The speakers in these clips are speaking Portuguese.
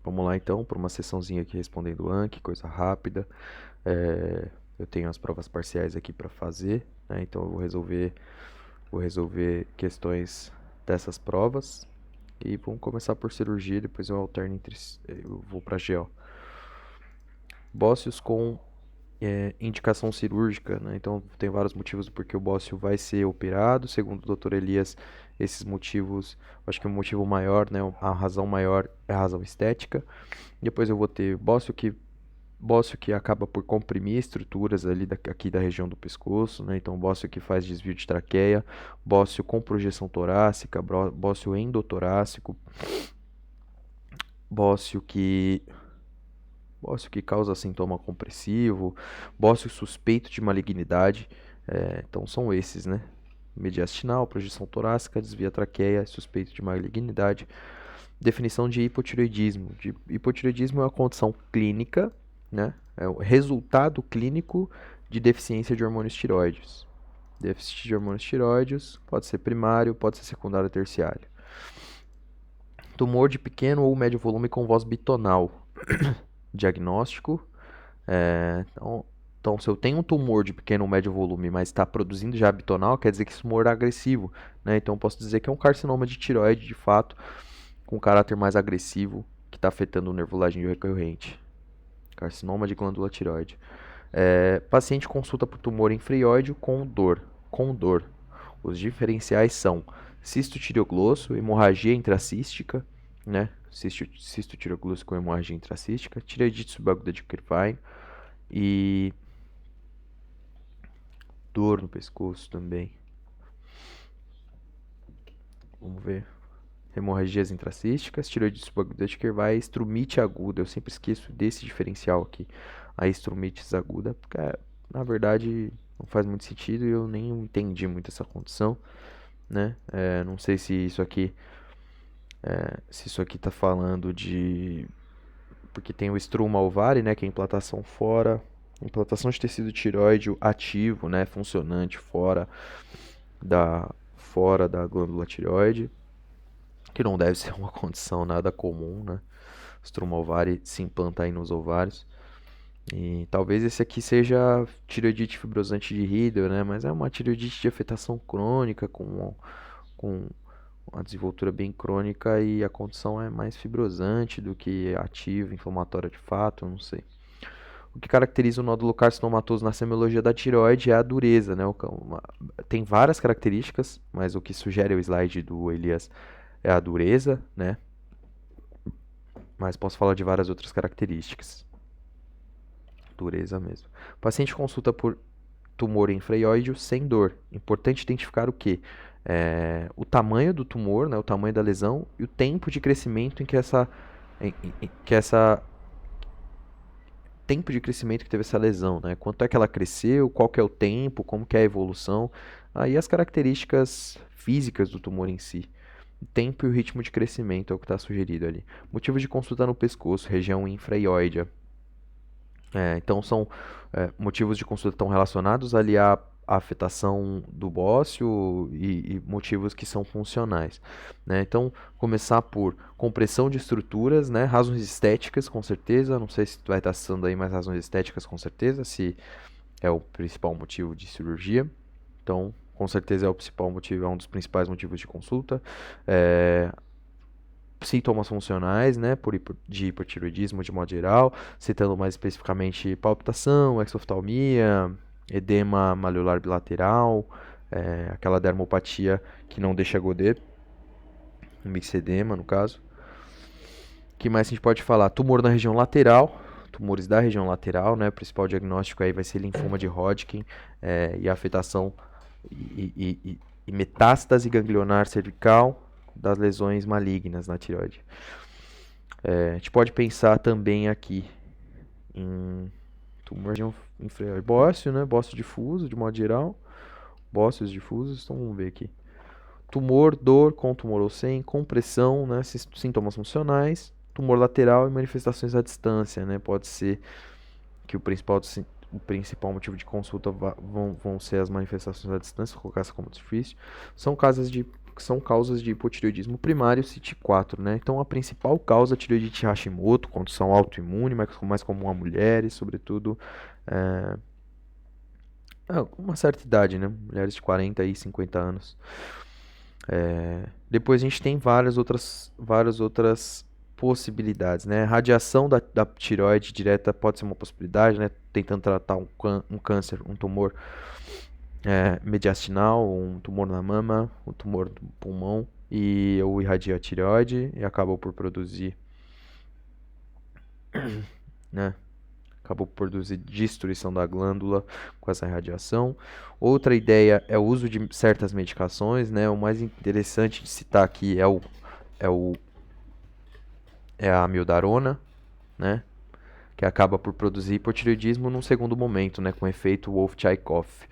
Vamos lá então, para uma sessãozinha aqui respondendo Anki, coisa rápida. Eu tenho as provas parciais aqui para fazer, né? Então eu vou resolver questões dessas provas. E vamos começar por cirurgia, depois eu alterno eu vou para GO. Bócios com indicação cirúrgica, né? Então tem vários motivos porque o bócio vai ser operado. Segundo o Dr. Elias, esses motivos, acho que o motivo maior, né, a razão maior é a razão estética. Depois eu vou ter bócio que acaba por comprimir estruturas ali aqui da região do pescoço, né? Então bócio que faz desvio de traqueia, bócio com projeção torácica, bócio endotorácico, bócio que bócio que causa sintoma compressivo, bócio suspeito de malignidade. Então são esses, né? Mediastinal, projeção torácica, desvia a traqueia, suspeito de malignidade. Definição de hipotireoidismo. Hipotireoidismo é uma condição clínica, né? É o resultado clínico de deficiência de hormônios tireoides. Déficit de hormônios tireoides pode ser primário, pode ser secundário ou terciário. Tumor de pequeno ou médio volume com voz bitonal. Diagnóstico. Então, se eu tenho um tumor de pequeno ou médio volume, mas está produzindo já bitonal, quer dizer que esse tumor é agressivo, né? Então, eu posso dizer que é um carcinoma de tireoide, de fato, com caráter mais agressivo, que está afetando o nervo laríngeo recorrente. Carcinoma de glândula tireoide. Paciente consulta por tumor infreoide com dor. Os diferenciais são cisto tireoglosso, hemorragia intracística, né? Cisto tireoglosso com hemorragia intracística, tireoidite subaguda de Kirchwein e dor no pescoço também. Vamos ver. Hemorragias intracísticas, tireoidite subaguda de Kirchwein, estrumite aguda. Eu sempre esqueço desse diferencial aqui. A estrumites aguda, porque na verdade não faz muito sentido e eu nem entendi muito essa condição, né? Não sei se isso aqui está falando de porque tem o estruma ovari, né, que é implantação fora, implantação de tecido tireoide ativo, né, funcionante fora da glândula tireoide, que não deve ser uma condição nada comum, né? Estruma ovari se implanta aí nos ovários. E talvez esse aqui seja tireoidite fibrosante de Riedel, né? Mas é uma tireoidite de afetação crônica com uma desenvoltura bem crônica e a condição é mais fibrosante do que ativa, inflamatória de fato, eu não sei. O que caracteriza o nódulo carcinomatoso na semiologia da tireoide é a dureza, né? Tem várias características, mas o que sugere o slide do Elias é a dureza, né? Mas posso falar de várias outras características. Dureza mesmo. O paciente consulta por tumor infreoide sem dor. Importante identificar o quê? O tamanho do tumor, né, o tamanho da lesão e o tempo de crescimento tempo de crescimento que teve essa lesão, né? Quanto é que ela cresceu, qual que é o tempo, como que é a evolução, aí as características físicas do tumor em si. O tempo e o ritmo de crescimento é o que está sugerido ali. Motivo de consulta no pescoço, região infraioide. Então são motivos de consulta estão relacionados ali à afetação do bócio e motivos que são funcionais, né? Então começar por compressão de estruturas, né? Razões estéticas com certeza, não sei se tu vai estar citando aí mais razões estéticas com certeza, se é o principal motivo de cirurgia. Então com certeza é o principal motivo, é um dos principais motivos de consulta. Sintomas funcionais, né, de hipotireoidismo de modo geral, citando mais especificamente palpitação, exoftalmia, edema maleular bilateral, aquela dermopatia que não deixa godê, um mixedema no caso. O que mais a gente pode falar? Tumor na região lateral, tumores da região lateral, né, o principal diagnóstico aí vai ser linfoma de Hodgkin e afetação e metástase ganglionar cervical das lesões malignas na tireoide. A gente pode pensar também aqui em tumor inferior bócio, né? Bócio difuso, de modo geral. Bócios difusos, então vamos ver aqui. Tumor, dor, com tumor ou sem, compressão, né? Sintomas funcionais. Tumor lateral e manifestações à distância, né? Pode ser que o principal motivo de consulta vão ser as manifestações à distância, vou colocar essa como difícil. São que são causas de hipotireoidismo primário CIT4, né? Então, a principal causa é a tireoidite Hashimoto, condição autoimune, mais comum a mulheres, sobretudo é, com uma certa idade, né? Mulheres de 40 e 50 anos. Depois a gente tem várias outras possibilidades, né? Radiação da tireoide direta pode ser uma possibilidade, né? Tentando tratar um câncer, um tumor mediastinal, um tumor na mama, um tumor do pulmão, e eu irradio a tireoide e acabou por produzir, né? Acabou por produzir destruição da glândula com essa radiação. Outra ideia é o uso de certas medicações, né? O mais interessante de citar aqui é a amiodarona, né? Que acaba por produzir hipotireoidismo num segundo momento, né? Com efeito Wolff-Chaikoff.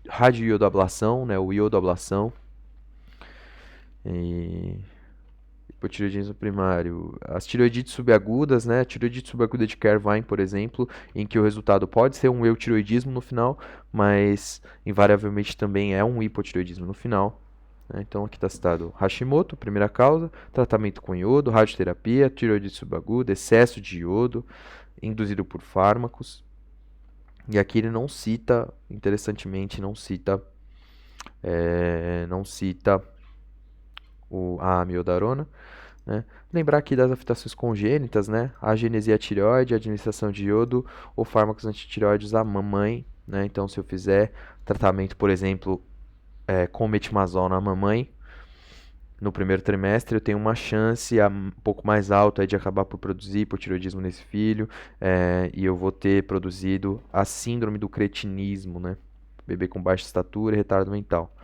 Radioiodoablação, né? O iodoablação. E hipotireoidismo primário. As tireoidites subagudas, né? A tireoidite subaguda de Kervine, por exemplo, em que o resultado pode ser um eutireoidismo no final, mas invariavelmente também é um hipotireoidismo no final. Né? Então aqui está citado Hashimoto, primeira causa, tratamento com iodo, radioterapia, tireoidite subaguda, excesso de iodo, induzido por fármacos. E aqui ele não cita, interessantemente, não cita a amiodarona. Né? Lembrar aqui das afetações congênitas, né? A agenesia tireoide, a administração de iodo ou fármacos antitireoides à mamãe. Né? Então, se eu fizer tratamento, por exemplo, com metimazol na mamãe, no primeiro trimestre, eu tenho uma chance um pouco mais alta de acabar por produzir hipotireoidismo nesse filho, e eu vou ter produzido a síndrome do cretinismo, né? Bebê com baixa estatura e retardo mental.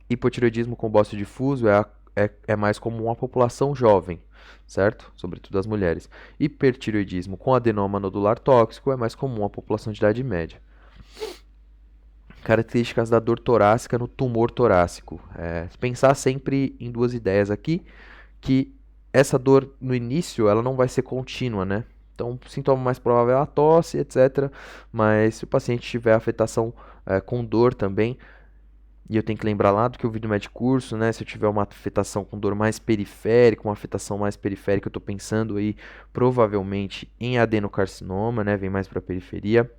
Hipotireoidismo com bócio difuso é mais comum a população jovem, certo? Sobretudo as mulheres. Hipertireoidismo com adenoma nodular tóxico é mais comum a população de idade média. Características da dor torácica no tumor torácico. Pensar sempre em duas ideias aqui, que essa dor no início ela não vai ser contínua, né? Então, o sintoma mais provável é a tosse, etc. Mas se o paciente tiver afetação com dor também, e eu tenho que lembrar lá do que eu vi no médico curso, né? Se eu tiver uma afetação com dor mais periférica, uma afetação mais periférica, eu estou pensando aí provavelmente em adenocarcinoma, né? Vem mais para a periferia.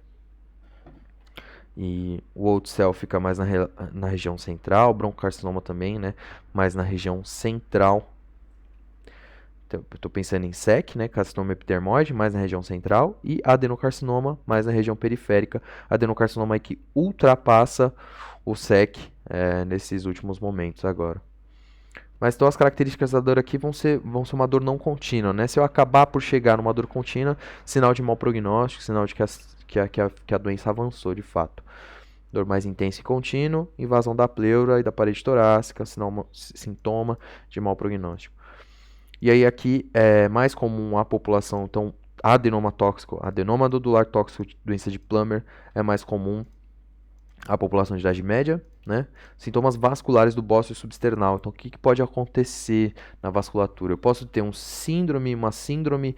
E o outro cell fica mais na região central, broncocarcinoma também, né? Mais na região central. Então, eu estou pensando em SEC, né? Carcinoma epidermoide, mais na região central. E adenocarcinoma, mais na região periférica. Adenocarcinoma aí que ultrapassa o SEC nesses últimos momentos agora. Mas então as características da dor aqui vão ser uma dor não contínua, né? Se eu acabar por chegar numa dor contínua, sinal de mau prognóstico, sinal de que a doença avançou de fato. Dor mais intensa e contínua, invasão da pleura e da parede torácica, sintoma de mau prognóstico. E aí aqui é mais comum a população, então adenoma tóxico, adenoma nodular tóxico, doença de Plummer é mais comum a população de idade média, né? Sintomas vasculares do bócio substernal. Então, o que pode acontecer na vasculatura? Eu posso ter uma síndrome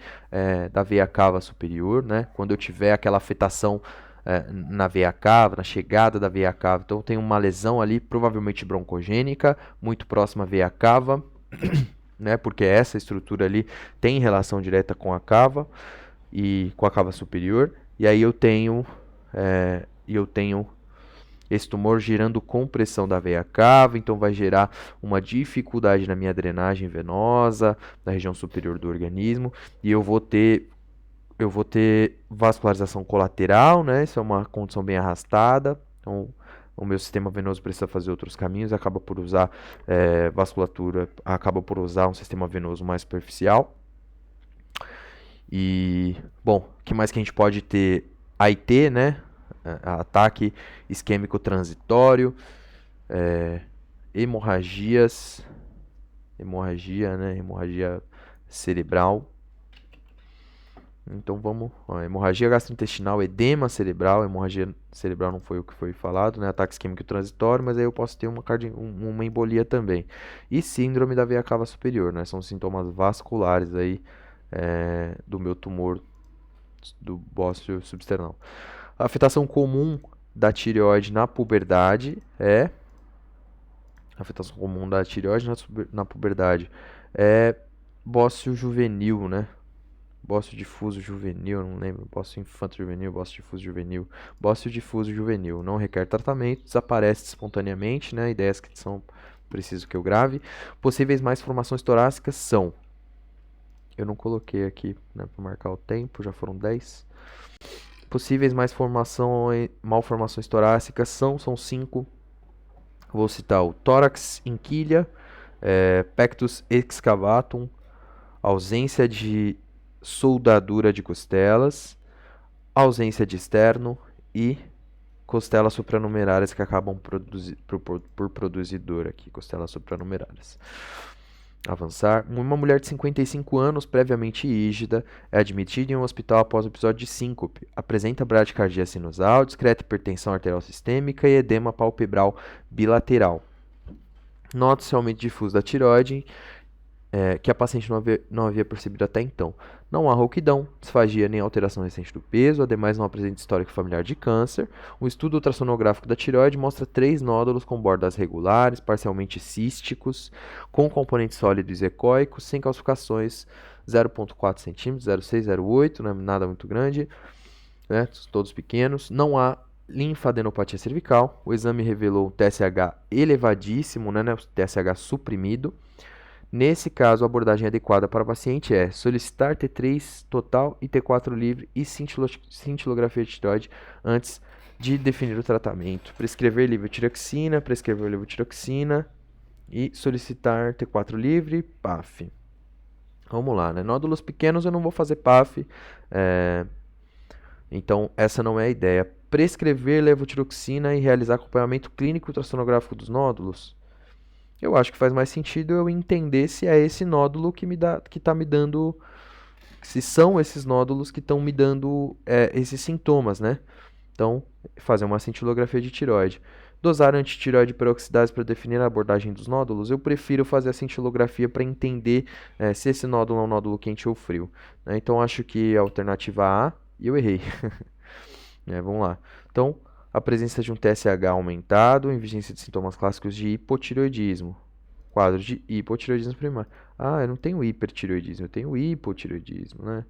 da veia cava superior, né? Quando eu tiver aquela afetação na veia cava, na chegada da veia cava. Então, eu tenho uma lesão ali, provavelmente broncogênica, muito próxima à veia cava, né? Porque essa estrutura ali tem relação direta com a cava e com a cava superior. E aí eu tenho esse tumor gerando compressão da veia cava, então vai gerar uma dificuldade na minha drenagem venosa, na região superior do organismo, e eu vou ter vascularização colateral, né? Isso é uma condição bem arrastada, então o meu sistema venoso precisa fazer outros caminhos, acaba por usar vasculatura, acaba por usar um sistema venoso mais superficial. E, bom, o que mais que a gente pode ter? AIT, né? Ataque isquêmico transitório, hemorragia, né? Hemorragia cerebral. Então vamos, hemorragia gastrointestinal, edema cerebral, hemorragia cerebral não foi o que foi falado, né? Ataque isquêmico transitório, mas aí eu posso ter uma embolia também. E síndrome da veia cava superior, né? São sintomas vasculares aí do meu tumor do bócio substernal. A afetação comum da tireoide na puberdade é afetação comum da tireoide na puberdade. É bócio juvenil, né? Bócio difuso juvenil, não lembro. Bócio infanto juvenil, bócio difuso juvenil. Bócio difuso juvenil. Não requer tratamento, desaparece espontaneamente, né? Ideias que são preciso que eu grave. Possíveis mais formações torácicas são... Eu não coloquei aqui, né, para marcar o tempo, já foram 10. Possíveis malformações torácicas são 5. Vou citar o tórax in quilha, pectus excavatum, ausência de soldadura de costelas, ausência de externo e costelas supranumerárias que acabam por produzir dor aqui, costelas supranumerárias. Avançar. Uma mulher de 55 anos, previamente rígida, é admitida em um hospital após um episódio de síncope. Apresenta bradicardia sinusal, discreta hipertensão arterial sistêmica e edema palpebral bilateral. Nota-se aumento difuso da tireoide, que a paciente não havia percebido até então. Não há rouquidão, disfagia nem alteração recente do peso, ademais não apresenta histórico familiar de câncer. Um estudo ultrassonográfico da tireoide mostra 3 nódulos com bordas regulares, parcialmente císticos, com componente sólido e execóico, sem calcificações, 0,4 cm, 0,6, 0,8, não é nada muito grande, né, todos pequenos. Não há linfadenopatia cervical. O exame revelou um TSH elevadíssimo, né, o TSH suprimido. Nesse caso, a abordagem adequada para o paciente é solicitar T3 total e T4 livre e cintilografia de tireoide antes de definir o tratamento. Prescrever levotiroxina e solicitar T4 livre, PAF. Vamos lá, né? Nódulos pequenos eu não vou fazer PAF, então essa não é a ideia. Prescrever levotiroxina e realizar acompanhamento clínico ultrassonográfico dos nódulos. Eu acho que faz mais sentido eu entender se é esse nódulo que está me dando, se são esses nódulos que estão me dando esses sintomas, né? Então, fazer uma cintilografia de tireoide. Dosar antitireoide peroxidase para definir a abordagem dos nódulos. Eu prefiro fazer a cintilografia para entender se esse nódulo é um nódulo quente ou frio, né? Então, acho que a alternativa A, e eu errei. Vamos lá. Então, a presença de um TSH aumentado em vigência de sintomas clássicos de hipotireoidismo. Quadro de hipotireoidismo primário. Eu não tenho hipertireoidismo, eu tenho hipotireoidismo, né?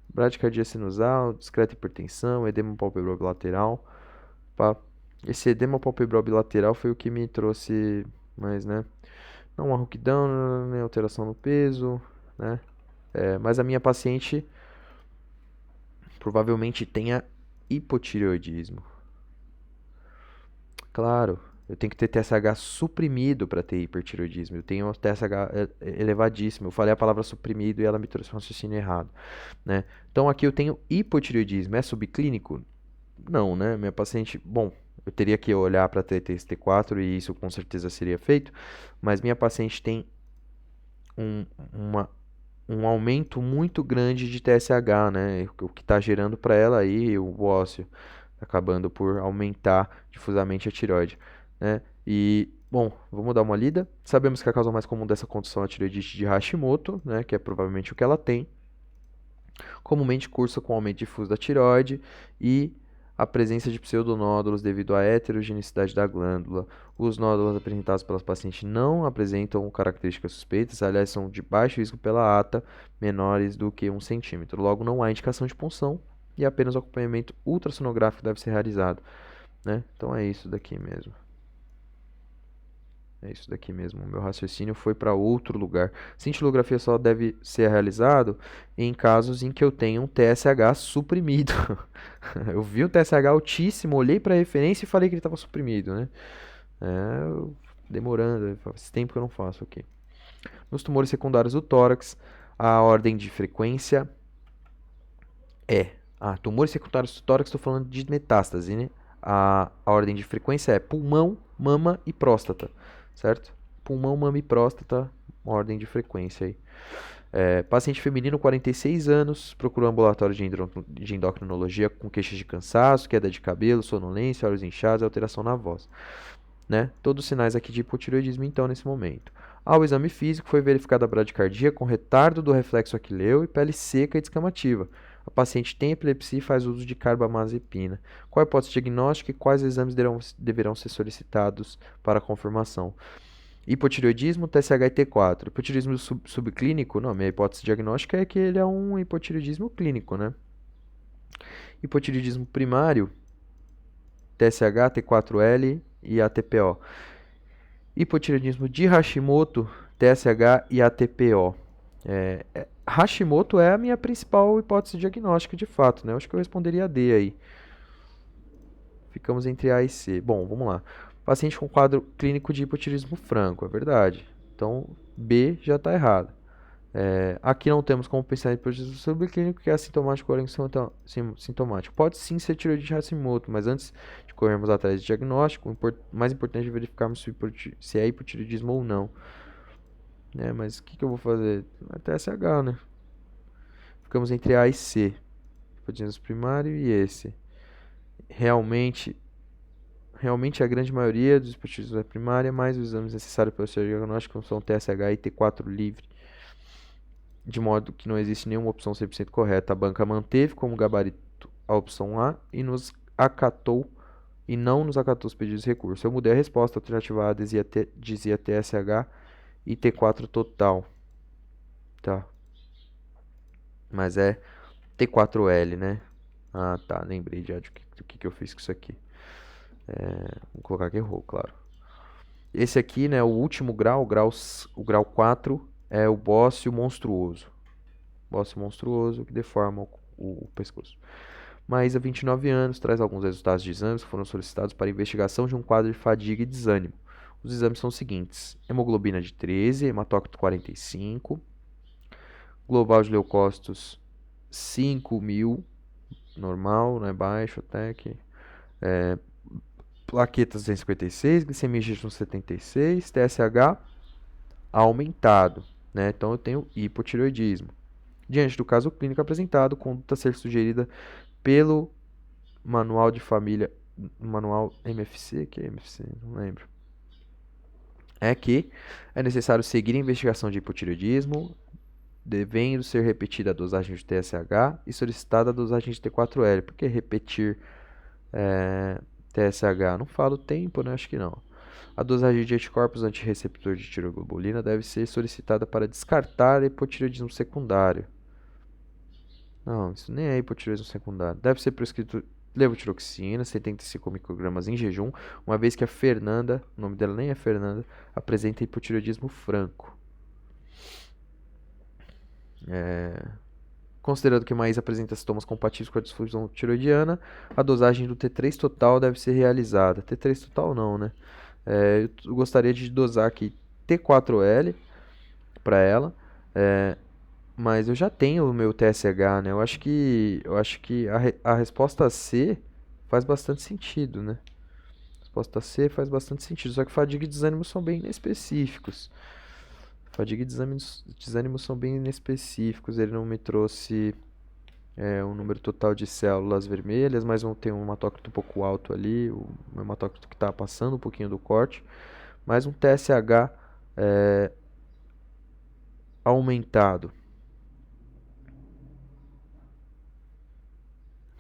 Bradicardia sinusal, discreta hipertensão, edema palpebral bilateral. Esse edema palpebral bilateral foi o que me trouxe mais, né? Não há rouquidão, nem alteração no peso, né? Mas a minha paciente provavelmente tenha hipotireoidismo. Claro, eu tenho que ter TSH suprimido para ter hipertireoidismo. Eu tenho um TSH elevadíssimo. Eu falei a palavra suprimido e ela me trouxe um raciocínio errado, né? Então aqui eu tenho hipotireoidismo. É subclínico? Não, né? Minha paciente, bom, eu teria que olhar para TST4 e isso com certeza seria feito, mas minha paciente tem um aumento muito grande de TSH, né? O que está gerando para ela aí o ósseo, acabando por aumentar difusamente a tireoide, né? E, bom, vamos dar uma lida. Sabemos que a causa mais comum dessa condição é a tireoidite de Hashimoto, né? Que é provavelmente o que ela tem. Comumente cursa com aumento difuso da tireoide e a presença de pseudonódulos devido à heterogeneidade da glândula. Os nódulos apresentados pelas pacientes não apresentam características suspeitas, aliás, são de baixo risco pela ata, menores do que 1 centímetro. Logo, não há indicação de punção e apenas o acompanhamento ultrassonográfico deve ser realizado, né? Então é isso daqui mesmo. É isso daqui mesmo. O meu raciocínio foi para outro lugar. Cintilografia só deve ser realizado em casos em que eu tenho um TSH suprimido. Eu vi o TSH altíssimo, olhei para a referência e falei que ele estava suprimido, né? Demorando, faz tempo que eu não faço aqui. Nos tumores secundários do tórax, a ordem de frequência é... tumores secundários do tórax, estou falando de metástase, né? A ordem de frequência é pulmão, mama e próstata, certo? Pulmão, mama e próstata, ordem de frequência aí. Paciente feminino, 46 anos, procurou ambulatório de endocrinologia com queixas de cansaço, queda de cabelo, sonolência, olhos inchados e alteração na voz, né? Todos os sinais aqui de hipotireoidismo, então, nesse momento. Ao exame físico, foi verificada a bradicardia com retardo do reflexo aquileu e pele seca e descamativa. A paciente tem epilepsia e faz uso de carbamazepina. Qual é a hipótese diagnóstica e quais exames deverão ser solicitados para a confirmação? Hipotireoidismo, TSH e T4. Hipotireoidismo subclínico, não, minha hipótese diagnóstica é que ele é um hipotireoidismo clínico, né? Hipotireoidismo primário, TSH, T4L e ATPO. Hipotireoidismo de Hashimoto, TSH e ATPO. Hashimoto é a minha principal hipótese diagnóstica, de fato, né? Eu acho que eu responderia D aí. Ficamos entre A e C. Bom, vamos lá. Paciente com quadro clínico de hipotireoidismo franco, é verdade. Então, B já está errado. Aqui não temos como pensar em hipotireoidismo subclínico, que é assintomático ou sintomático. Pode sim ser tireoide de Hashimoto, mas antes de corrermos atrás de diagnóstico, o mais importante é verificarmos se é hipotireoidismo ou não. Mas o que eu vou fazer? É TSH, né? Ficamos entre A e C. Hipotireoidismo primário e esse. Realmente a grande maioria dos hipotireoidismos é primária, mas os exames necessários para o seu diagnóstico são TSH e T4 livre, de modo que não existe nenhuma opção 100% correta. A banca manteve como gabarito a opção A e não nos acatou os pedidos de recurso. Eu mudei a resposta, a alternativa A dizia TSH e T4 total. Tá. Mas é T4L, né? Ah, tá. Lembrei já do que eu fiz com isso aqui. Vou colocar que errou, claro. Esse aqui, né, o último grau, o grau 4, é o bócio monstruoso. Bócio monstruoso que deforma o pescoço. Maísa, 29 anos, traz alguns resultados de exames que foram solicitados para investigação de um quadro de fadiga e desânimo. Os exames são os seguintes: hemoglobina de 13, hematócrito 45, global de leucócitos 5.000, normal, né, baixo até que. Plaquetas 256, glicemia em jejum 76, TSH aumentado, né? Então eu tenho hipotireoidismo. Diante do caso clínico apresentado, conduta a ser sugerida pelo manual de família, manual MFC, que é MFC, não lembro. É que é necessário seguir a investigação de hipotireoidismo, devendo ser repetida a dosagem de TSH e solicitada a dosagem de T4L. Por que repetir TSH? Não falo tempo, né? Acho que não. A dosagem de anticorpos antirreceptor de tiroglobulina deve ser solicitada para descartar hipotireoidismo secundário. Não, isso nem é hipotireoidismo secundário. Deve ser prescrito levotiroxina, 75 microgramas em jejum, uma vez que a Fernanda, o nome dela nem é Fernanda, apresenta hipotireoidismo franco. Considerando que mais apresenta sintomas compatíveis com a disfunção tiroidiana, a dosagem do T3 total deve ser realizada. T3 total não, né? Eu gostaria de dosar aqui T4L para ela, mas eu já tenho o meu TSH, né? Eu acho que a resposta C faz bastante sentido, né? A resposta C faz bastante sentido, só que fadiga e desânimo são bem inespecíficos. Fadiga e desânimo são bem inespecíficos. Ele não me trouxe um número total de células vermelhas, mas tem um hematócrito um pouco alto ali, o hematócrito que está passando um pouquinho do corte, mas um TSH aumentado.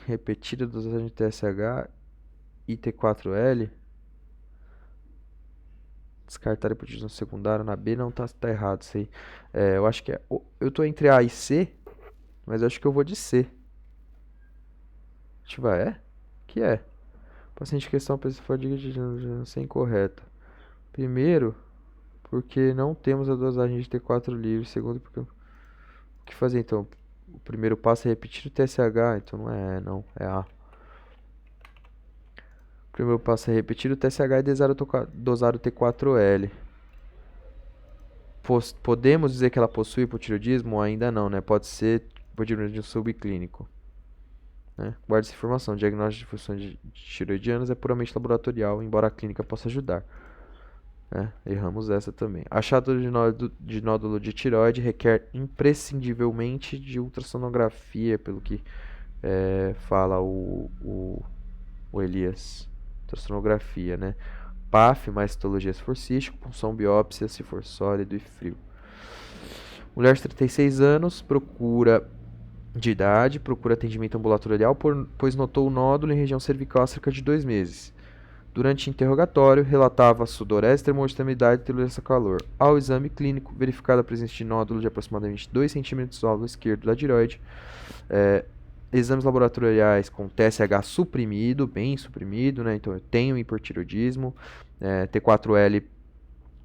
Repetida dosagem de TSH e T4L. Descartar hipotireoidismo secundário na B não tá errado isso aí. Eu acho que eu tô entre A e C, mas eu acho que eu vou de C. Deixa eu ver, que é? Paciente em questão precisa fadiga de ser incorreta. Primeiro, porque não temos a dosagem de T4 livre. Segundo, porque o que fazer então? O primeiro passo é repetir o TSH, então não é A. O primeiro passo é repetir o TSH e dosar o T4L. Podemos dizer que ela possui hipotireoidismo ou ainda não, né? Pode ser hipotireoidismo subclínico. Né? Guarde essa informação. O diagnóstico de funções tiroidianas é puramente laboratorial, embora a clínica possa ajudar. Erramos essa também. Achado de nódulo de tireoide requer imprescindivelmente de ultrassonografia, pelo que fala o Elias. Ultrassonografia, né? PAF, mais citologia se for cístico, punção biópsia se for sólido e frio. Mulher de 36 anos, procura atendimento ambulatorial, pois notou o nódulo em região cervical há cerca de 2 meses. Durante interrogatório, relatava sudorese, tremor de extremidade e tolerância a calor. Ao exame clínico, verificada a presença de nódulo de aproximadamente 2 centímetros no lado esquerdo da tireoide. Exames laboratoriais com TSH suprimido, bem suprimido, né? Então eu tenho hipertireoidismo. T4L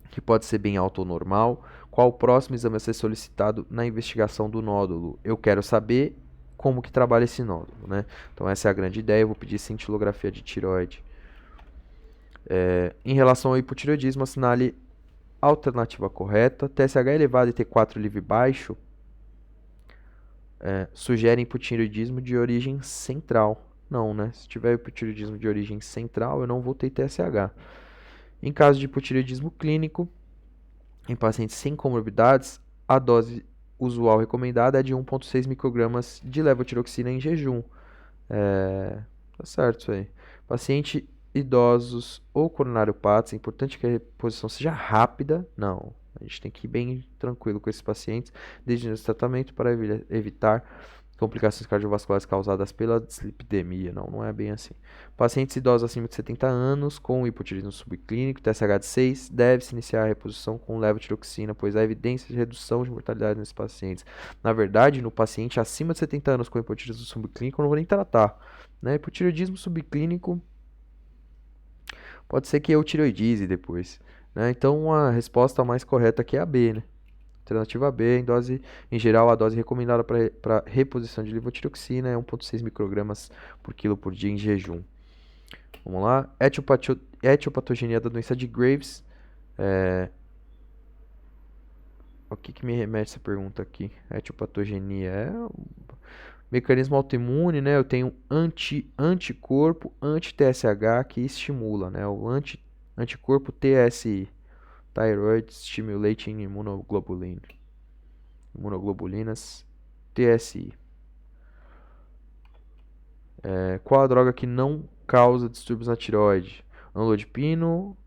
que pode ser bem alto ou normal. Qual o próximo exame a ser solicitado na investigação do nódulo? Eu quero saber como que trabalha esse nódulo, né? Então essa é a grande ideia. Eu vou pedir cintilografia de tireoide. Em relação ao hipotireoidismo, assinale a alternativa correta. TSH elevado e T4 livre baixo sugerem hipotireoidismo de origem central. Não, né? Se tiver hipotireoidismo de origem central, eu não vou ter TSH. Em caso de hipotireoidismo clínico, em pacientes sem comorbidades, a dose usual recomendada é de 1,6 microgramas de levotiroxina em jejum. Tá certo isso aí. Paciente idosos ou coronariopatas, é importante que a reposição seja rápida. Não, a gente tem que ir bem tranquilo com esses pacientes desde o tratamento para evitar complicações cardiovasculares causadas pela dislipidemia. Não, não é bem assim. Pacientes idosos acima de 70 anos com hipotireoidismo subclínico, TSH de 6, deve-se iniciar a reposição com levotiroxina, pois há evidência de redução de mortalidade nesses pacientes. Na verdade, no paciente acima de 70 anos com hipotireoidismo subclínico, eu não vou nem tratar. Né? Hipotireoidismo subclínico pode ser que eu tireoidize depois. Né? Então a resposta mais correta aqui é a B, né? Alternativa B, em geral, a dose recomendada para reposição de levotiroxina é 1,6 microgramas por quilo por dia em jejum. Vamos lá. Etiopatogenia da doença de Graves. O que me remete essa pergunta aqui? Etiopatogenia é mecanismo autoimune, né? Eu tenho anticorpo anti-TSH que estimula, né? O anticorpo TSI, Thyroid Stimulating Immunoglobulinas, TSI. Qual a droga que não causa distúrbios na tireoide? Amlodipino,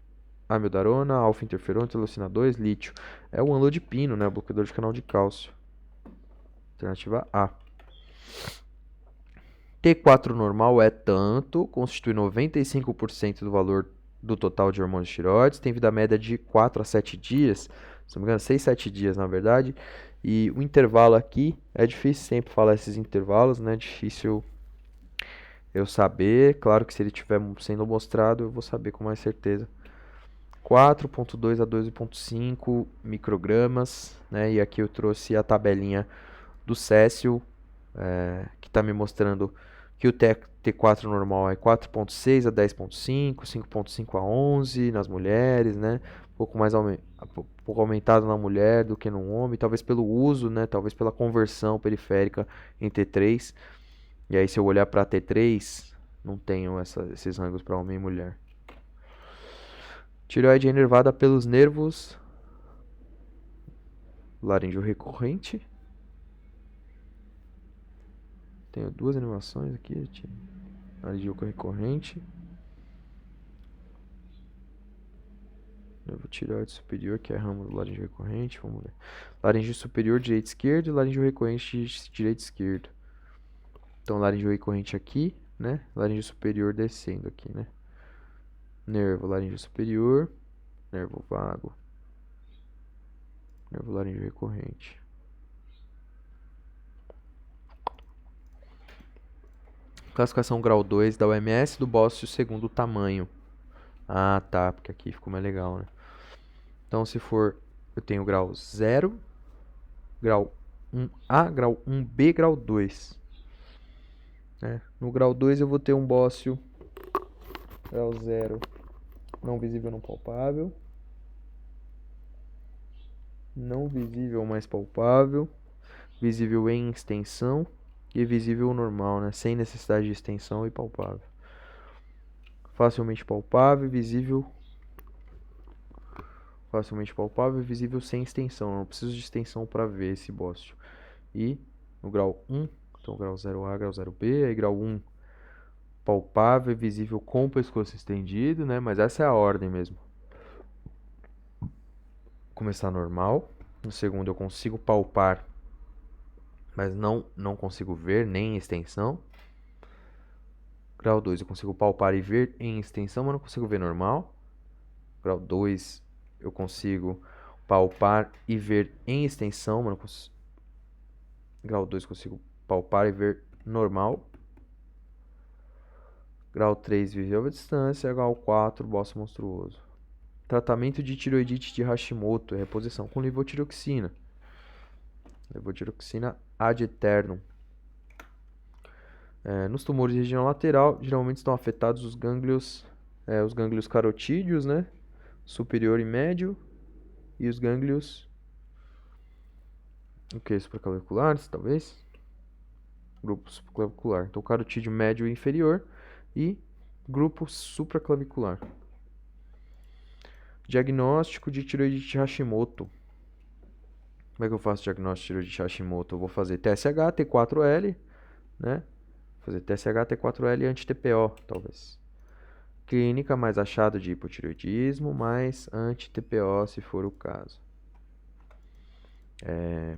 amiodarona, alfa-interferon, telocina 2, lítio. É o amlodipino, né? Bloqueador de canal de cálcio. Alternativa A. T4 normal é tanto, constitui 95% do valor do total de hormônios tireoides, tem vida média de 4 a 7 dias, se não me engano, 6, 7 dias na verdade, e o intervalo aqui, é difícil sempre falar esses intervalos, né? Difícil eu saber, claro que se ele estiver sendo mostrado eu vou saber com mais certeza. 4,2 a 12,5 microgramas, né? E aqui eu trouxe a tabelinha do Cécio, que está me mostrando que o T4 normal é 4,6 a 10,5, 5,5 a 11 nas mulheres, né? Um pouco aumentado na mulher do que no homem, talvez pelo uso, né? Talvez pela conversão periférica em T3. E aí, se eu olhar para T3, não tenho esses rangos para homem e mulher. Tireoide é inervada pelos nervos laríngeo recorrente. Tenho duas animações aqui. Laríngeo recorrente. Nervo tireoide superior, que é ramo do laríngeo recorrente. Vamos ver. Laríngeo superior, direito e esquerdo. E laríngeo recorrente, direito e esquerdo. Então, laríngeo recorrente aqui, né? Laríngeo superior descendo aqui, né? Nervo laríngeo superior. Nervo vago. Nervo laríngeo recorrente. Classificação grau 2 da OMS do bócio segundo o tamanho. Ah, tá, porque aqui ficou mais legal, né? Então, se for, eu tenho grau 0, grau 1A, grau 1B, grau 2. No grau 2 eu vou ter um bócio grau 0 não visível não palpável. Não visível mais palpável. Visível em extensão. E visível normal, né? Sem necessidade de extensão e palpável. Facilmente palpável e visível. Facilmente palpável e visível sem extensão. Eu não preciso de extensão para ver esse bócio. E no grau 1, então grau 0A, grau 0B, aí grau 1 palpável e visível com o pescoço estendido, né? Mas essa é a ordem mesmo. Começar normal. No segundo eu consigo palpar, mas não consigo ver nem extensão. Grau 2 eu consigo palpar e ver em extensão, mas não consigo ver normal. Grau 2 eu consigo palpar e ver em extensão, mas não consigo. Grau 2 eu consigo palpar e ver normal. Grau 3 visível à distância. Grau 4 bócio monstruoso. Tratamento de tireoidite de Hashimoto, reposição com levotiroxina. Levotiroxina ad eternum. Nos tumores de região lateral, geralmente estão afetados os gânglios carotídeos, né? Superior e médio. E os gânglios supraclaviculares, talvez. Grupo supraclavicular. Então, carotídeo médio e inferior e grupo supraclavicular. Diagnóstico de tireoidite de Hashimoto. Como é que eu faço diagnóstico de tireoidite Hashimoto? Eu vou fazer TSH, T4L, né? Fazer TSH, T4L anti-TPO, talvez. Clínica mais achado de hipotireoidismo, mais anti-TPO, se for o caso.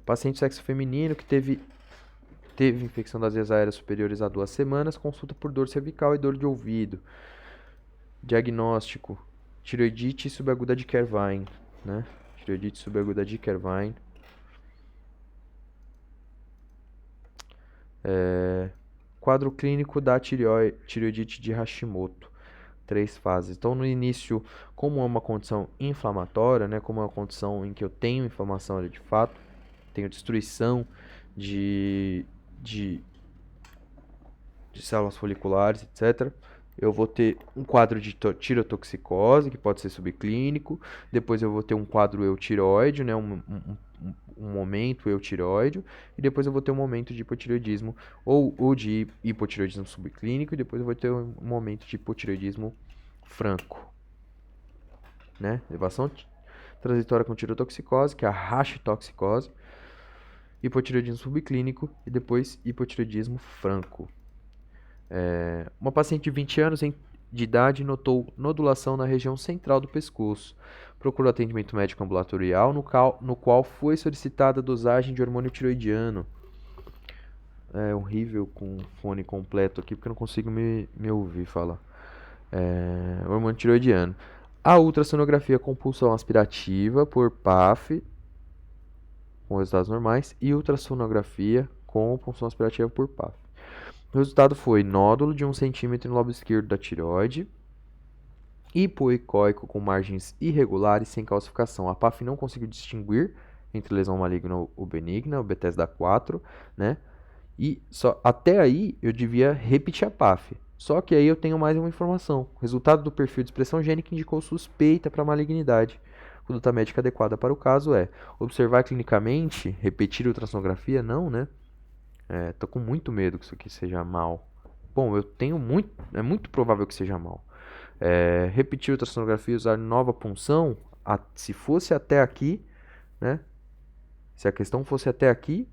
Paciente sexo feminino que teve infecção das vias aéreas superiores a 2 semanas, consulta por dor cervical e dor de ouvido. Diagnóstico: tireoidite subaguda de Kervine, né? Tireoidite subaguda de Kervine. Quadro clínico da tireoidite de Hashimoto. 3 fases. Então, no início, como é uma condição inflamatória, né? Como é uma condição em que eu tenho inflamação ali de fato, tenho destruição de células foliculares, etc. Eu vou ter um quadro de tirotoxicose, que pode ser subclínico. Depois eu vou ter um quadro eutireoide, né? Um momento eutireoide. E depois eu vou ter um momento de hipotireoidismo ou de hipotireoidismo subclínico. E depois eu vou ter um momento de hipotireoidismo franco, né? Elevação transitória com tirotoxicose, que é a rachitoxicose. Hipotireoidismo subclínico e depois hipotireoidismo franco. Uma paciente de 20 anos de idade notou nodulação na região central do pescoço. Procurou atendimento médico ambulatorial, no qual foi solicitada a dosagem de hormônio tiroidiano. É horrível com fone completo aqui, porque eu não consigo me ouvir falar. Hormônio tiroidiano. A ultrassonografia com pulsão aspirativa por PAF, com resultados normais, e ultrassonografia com pulsão aspirativa por PAF. O resultado foi nódulo de 1 cm no lobo esquerdo da tireoide, hipoecóico com margens irregulares sem calcificação. A PAF não conseguiu distinguir entre lesão maligna ou benigna, o Bethesda 4, né? E até aí eu devia repetir a PAF. Só que aí eu tenho mais uma informação. O resultado do perfil de expressão gênica indicou suspeita para malignidade. A conduta médica adequada para o caso é observar clinicamente, repetir a ultrassonografia? Não, né? Tô com muito medo que isso aqui seja mal. Bom, é muito provável que seja mal. Repetir a ultrassonografia e usar nova punção, se fosse até aqui, né? Se a questão fosse até aqui,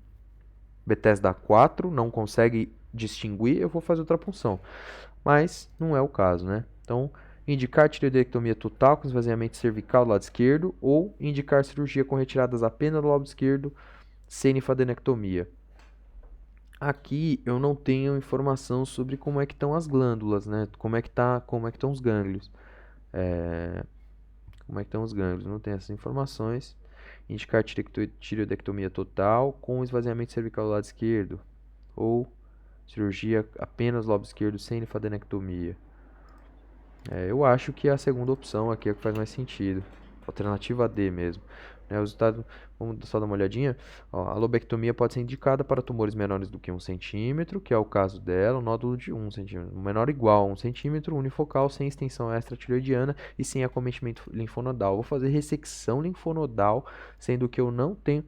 Bethesda 4 não consegue distinguir, eu vou fazer outra punção. Mas não é o caso, né? Então, indicar tireoidectomia total com esvaziamento cervical do lado esquerdo ou indicar cirurgia com retiradas apenas do lado esquerdo sem linfadenectomia. Aqui eu não tenho informação sobre como é que estão as glândulas, né? Como é que estão os gânglios. Como é que estão os gânglios? Não tenho essas informações. Indicar tireoidectomia total com esvaziamento cervical do lado esquerdo ou cirurgia apenas do lobo esquerdo sem linfadenectomia. Eu acho que a segunda opção aqui é a que faz mais sentido. Alternativa D mesmo. O resultado, vamos só dar uma olhadinha. A lobectomia pode ser indicada para tumores menores do que 1 cm, que é o caso dela, um nódulo de 1 cm, menor ou igual a 1 cm, unifocal, sem extensão extratireoidiana e sem acometimento linfonodal. Vou fazer ressecção linfonodal, sendo que eu não tenho...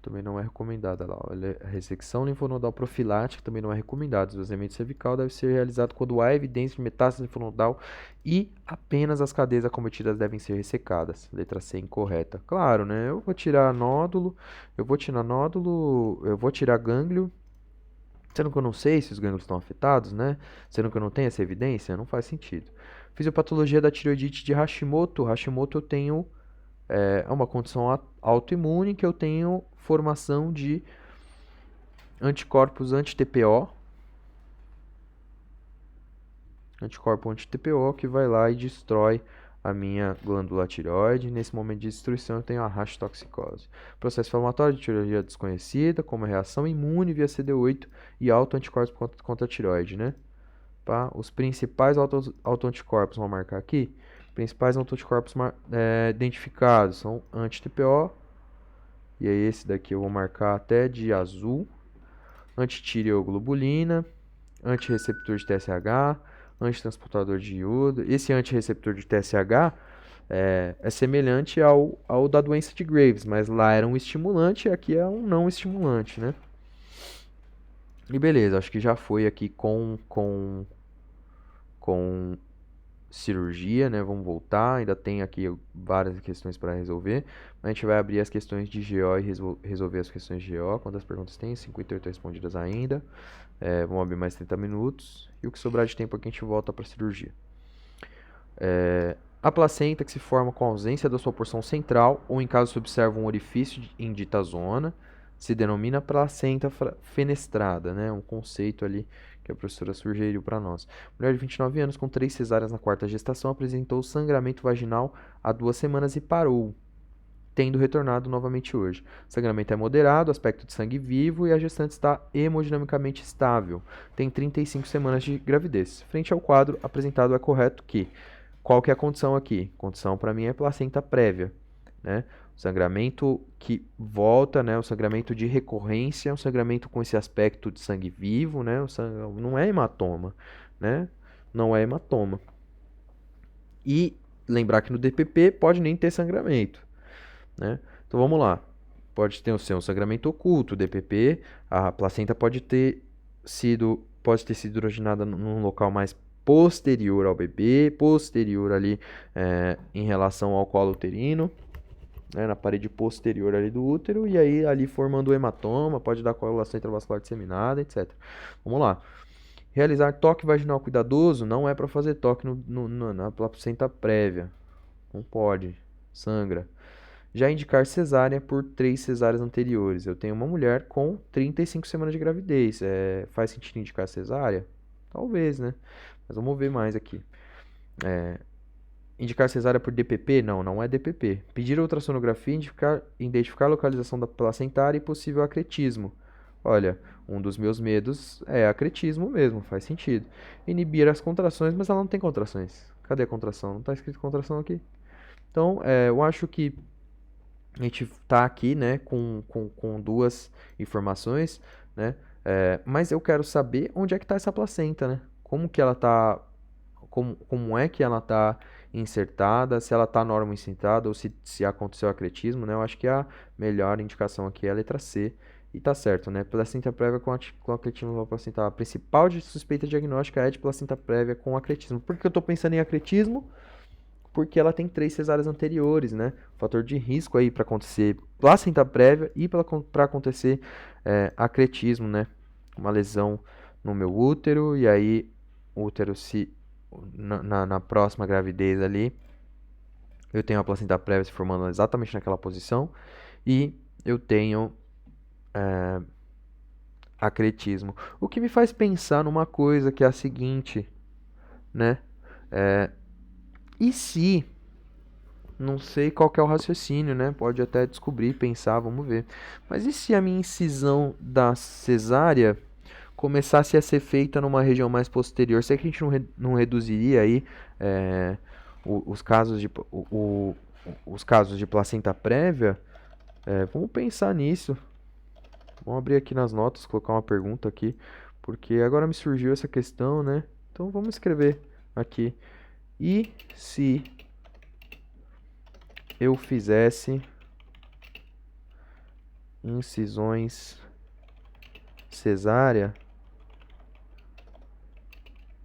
Também não é recomendada lá. A ressecção linfonodal profilática também não é recomendada. O esvaziamento cervical deve ser realizado quando há evidência de metástase linfonodal e apenas as cadeias acometidas devem ser ressecadas. Letra C incorreta. Claro, né? Eu vou tirar nódulo, eu vou tirar gânglio, sendo que eu não sei se os gânglios estão afetados, né? Sendo que eu não tenho essa evidência, não faz sentido. Fisiopatologia da tireoidite de Hashimoto. Hashimoto eu tenho... É uma condição autoimune que eu tenho formação de anticorpos anti-TPO, anticorpo anti-TPO que vai lá e destrói a minha glândula tireoide. Nesse momento de destruição, eu tenho a rachotoxicose. Processo inflamatório de etiologia desconhecida, como a reação imune via CD8 e autoanticorpos contra a tireoide, né? Tá? Os principais autoanticorpos, vamos marcar aqui. Principais autoanticorpos identificados são anti-TPO, e aí esse daqui eu vou marcar até de azul, antitireoglobulina, antirreceptor de TSH, antitransportador de iodo. Esse antirreceptor de TSH é semelhante ao da doença de Graves, mas lá era um estimulante e aqui é um não estimulante, né? E beleza, acho que já foi aqui com cirurgia, né? Vamos voltar, ainda tem aqui várias questões para resolver. A gente vai abrir as questões de GO e resolver as questões de GO. Quantas perguntas tem? 58 respondidas ainda. Vamos abrir mais 30 minutos. E o que sobrar de tempo aqui a gente volta para a cirurgia. A placenta que se forma com a ausência da sua porção central ou em caso se observa um orifício em dita zona, se denomina placenta fenestrada, né? Um conceito ali que a professora sugeriu para nós. Mulher de 29 anos com 3 cesáreas na quarta gestação apresentou sangramento vaginal há 2 semanas e parou, tendo retornado novamente hoje. O sangramento é moderado, aspecto de sangue vivo e a gestante está hemodinamicamente estável. Tem 35 semanas de gravidez. Frente ao quadro apresentado é correto que qual que é a condição aqui? Condição para mim é placenta prévia, né? O sangramento que volta, né? O sangramento de recorrência, um sangramento com esse aspecto de sangue vivo, né? Não é hematoma, né? Não é hematoma. E lembrar que no DPP pode nem ter sangramento, né? Então vamos lá. Pode ter um sangramento oculto, DPP, a placenta pode ter sido hidrogenada num local mais posterior ao bebê, posterior ali em relação ao colo uterino, né, na parede posterior ali do útero, e aí ali formando o hematoma, pode dar coagulação intravascular disseminada, etc. Vamos lá. Realizar toque vaginal cuidadoso não é para fazer toque na placenta prévia. Não pode. Sangra. Já indicar cesárea por 3 cesáreas anteriores. Eu tenho uma mulher com 35 semanas de gravidez. Faz sentido indicar cesárea? Talvez, né? Mas vamos ver mais aqui. Indicar cesárea por DPP? Não, não é DPP. Pedir ultrassonografia e identificar a localização da placentária e possível acretismo. Olha, um dos meus medos é acretismo mesmo, faz sentido. Inibir as contrações, mas ela não tem contrações. Cadê a contração? Não está escrito contração aqui. Então, eu acho que a gente está aqui, né, com duas informações, né? Mas eu quero saber onde é que está essa placenta, né? Como que ela está, como é que ela está insertada, se ela está norma insertada ou se aconteceu acretismo, né? Eu acho que a melhor indicação aqui é a letra C. E tá certo, né? Placenta prévia com acretismo da placenta. A principal suspeita diagnóstica é de placenta prévia com acretismo. Por que eu estou pensando em acretismo? Porque ela tem 3 cesáreas anteriores, né? Fator de risco aí para acontecer placenta prévia e para acontecer acretismo, né? Uma lesão no meu útero, e aí o útero na próxima gravidez ali, eu tenho a placenta prévia se formando exatamente naquela posição e eu tenho acretismo. O que me faz pensar numa coisa que é a seguinte, né? E se não sei qual que é o raciocínio, né? Pode até descobrir, pensar, vamos ver. Mas e se a minha incisão da cesárea começasse a ser feita numa região mais posterior? Será que a gente não reduziria aí os casos os casos de placenta prévia? Vamos pensar nisso. Vamos abrir aqui nas notas, colocar uma pergunta aqui, porque agora me surgiu essa questão, né? Então vamos escrever aqui. E se eu fizesse incisões cesárea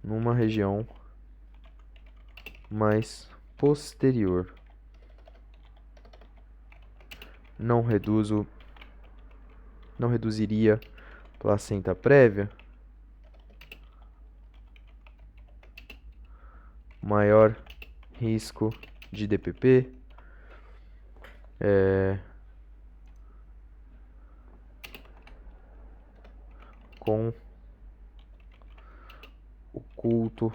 numa região mais posterior? Não reduziria placenta prévia? Maior risco de DPP? Com oculto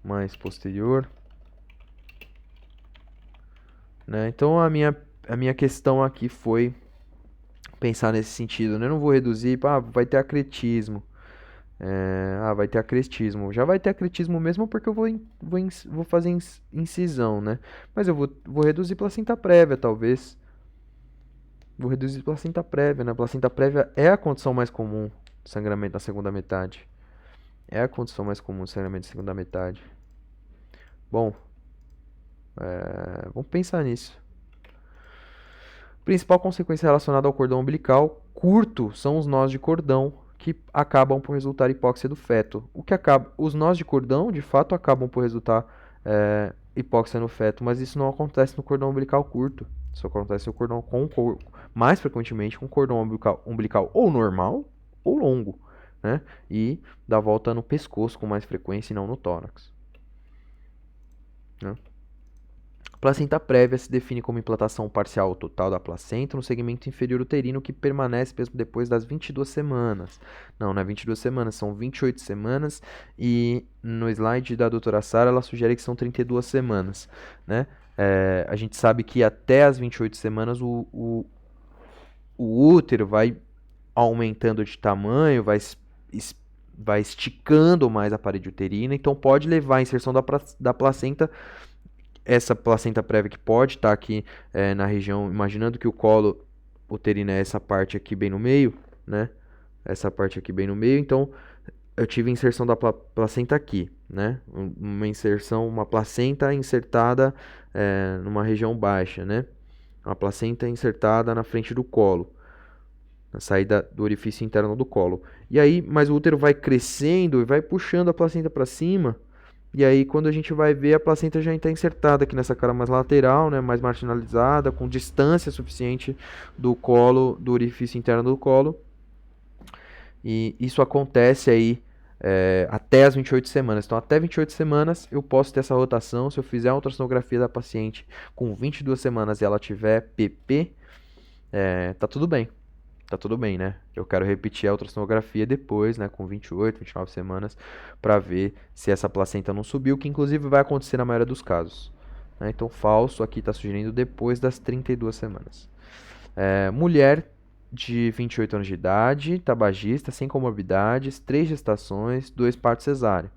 mais posterior, né? Então a minha questão aqui foi pensar nesse sentido, né? Eu não vou reduzir, vai ter acretismo. Vai ter acretismo. Já vai ter acretismo mesmo porque eu vou fazer incisão, né? Mas vou reduzir placenta prévia, talvez. Vou reduzir placenta prévia, né? Placenta prévia é a condição mais comum de sangramento na segunda metade. É a condição mais comum de sangramento na segunda metade. Bom, vamos pensar nisso. Principal consequência relacionada ao cordão umbilical curto são os nós de cordão que acabam por resultar hipóxia do feto. Os nós de cordão, de fato, acabam por resultar hipóxia no feto, mas isso não acontece no cordão umbilical curto. Isso acontece no cordão mais frequentemente com cordão umbilical ou normal ou longo, né? E dá volta no pescoço com mais frequência e não no tórax, né? Placenta prévia se define como implantação parcial ou total da placenta no segmento inferior uterino que permanece mesmo depois das 22 semanas. Não é 22 semanas, são 28 semanas e no slide da doutora Sara ela sugere que são 32 semanas, né? A gente sabe que até as 28 semanas o útero vai aumentando de tamanho, vai esticando mais a parede uterina, então pode levar a inserção da placenta. Essa placenta prévia que pode estar aqui na região, imaginando que o colo uterino é essa parte aqui bem no meio, né? Essa parte aqui bem no meio, então eu tive a inserção da placenta aqui, né? Uma placenta insertada numa região baixa, né? Uma placenta insertada na frente do colo, na saída do orifício interno do colo. E aí, mas o útero vai crescendo e vai puxando a placenta para cima. E aí, quando a gente vai ver, a placenta já está insertada aqui nessa cara mais lateral, né, mais marginalizada, com distância suficiente do colo, do orifício interno do colo. E isso acontece aí até as 28 semanas. Então, até 28 semanas eu posso ter essa rotação. Se eu fizer a ultrassonografia da paciente com 22 semanas e ela tiver PP, tá tudo bem. Tá tudo bem, né? Eu quero repetir a ultrassonografia depois, né, com 28, 29 semanas, para ver se essa placenta não subiu, que inclusive vai acontecer na maioria dos casos, né? Então, falso aqui está sugerindo depois das 32 semanas. Mulher de 28 anos de idade, tabagista, sem comorbidades, 3 gestações, 2 partos cesárea.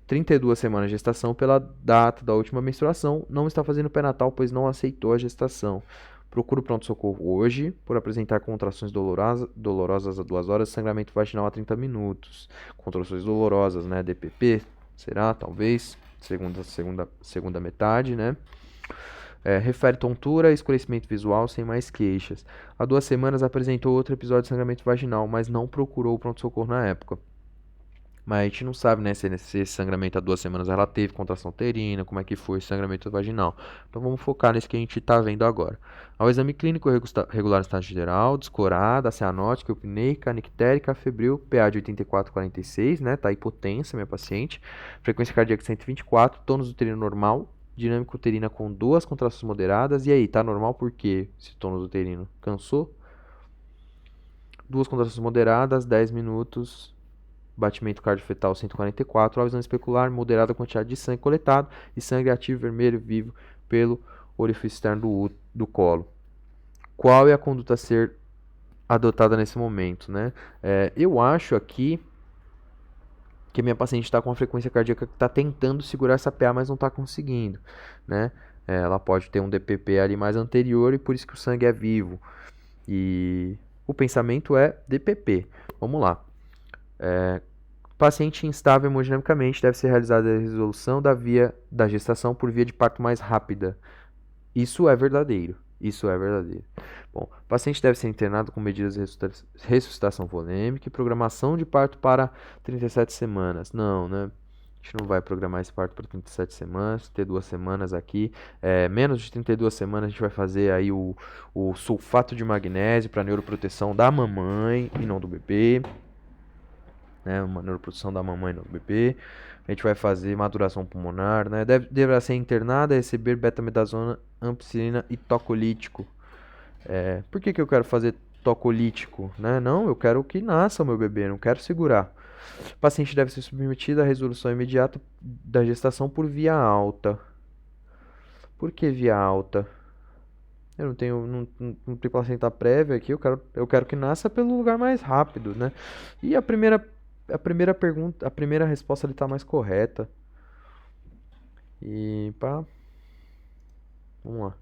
32 semanas de gestação pela data da última menstruação, não está fazendo pré-natal, pois não aceitou a gestação. Procura o pronto-socorro hoje por apresentar contrações dolorosas a 2 horas, sangramento vaginal a 30 minutos. Contrações dolorosas, né? DPP, será? Talvez. Segunda metade, né? Refere tontura e escurecimento visual sem mais queixas. Há 2 semanas apresentou outro episódio de sangramento vaginal, mas não procurou o pronto-socorro na época. Mas a gente não sabe, né, se esse sangramento há 2 semanas ela teve contração uterina, como é que foi esse sangramento vaginal. Então vamos focar nesse que a gente está vendo agora. Ao exame clínico regular estágio geral, descorada, cianótica, eupneica, nictérica, febril, PA de 84,46, né, tá hipotensa minha paciente, frequência cardíaca 124, tônus uterino normal, dinâmica uterina com 2 contrações moderadas. E aí, tá normal por quê? Esse tônus uterino cansou? 2 contrações moderadas, 10 minutos. Batimento cardiofetal 144, ao exame especular, moderada quantidade de sangue coletado e sangue ativo vermelho vivo pelo orifício externo do colo. Qual é a conduta a ser adotada nesse momento, né? Eu acho aqui que a minha paciente está com uma frequência cardíaca que está tentando segurar essa PA, mas não está conseguindo, né? Ela pode ter um DPP ali mais anterior e por isso que o sangue é vivo. E o pensamento é DPP. Vamos lá. Paciente instável hemodinamicamente deve ser realizada a resolução da via da gestação por via de parto mais rápida. Isso é verdadeiro. Isso é verdadeiro. Bom, o paciente deve ser internado com medidas de ressuscitação volêmica e programação de parto para 37 semanas. Não, né? A gente não vai programar esse parto para 37 semanas, 32 semanas aqui. Menos de 32 semanas a gente vai fazer aí o sulfato de magnésio para neuroproteção da mamãe e não do bebê. Né, uma neuroproteção da mamãe no bebê. A gente vai fazer maturação pulmonar, né? Deverá ser internada e receber betamidazona, ampicilina e tocolítico. Por que eu quero fazer tocolítico? Né? Não, eu quero que nasça o meu bebê, não quero segurar. O paciente deve ser submetido à resolução imediata da gestação por via alta. Por que via alta? Eu não tenho placenta prévia aqui, eu quero que nasça pelo lugar mais rápido, né? E a primeira pergunta, a primeira resposta ali tá mais correta. E pá, vamos lá.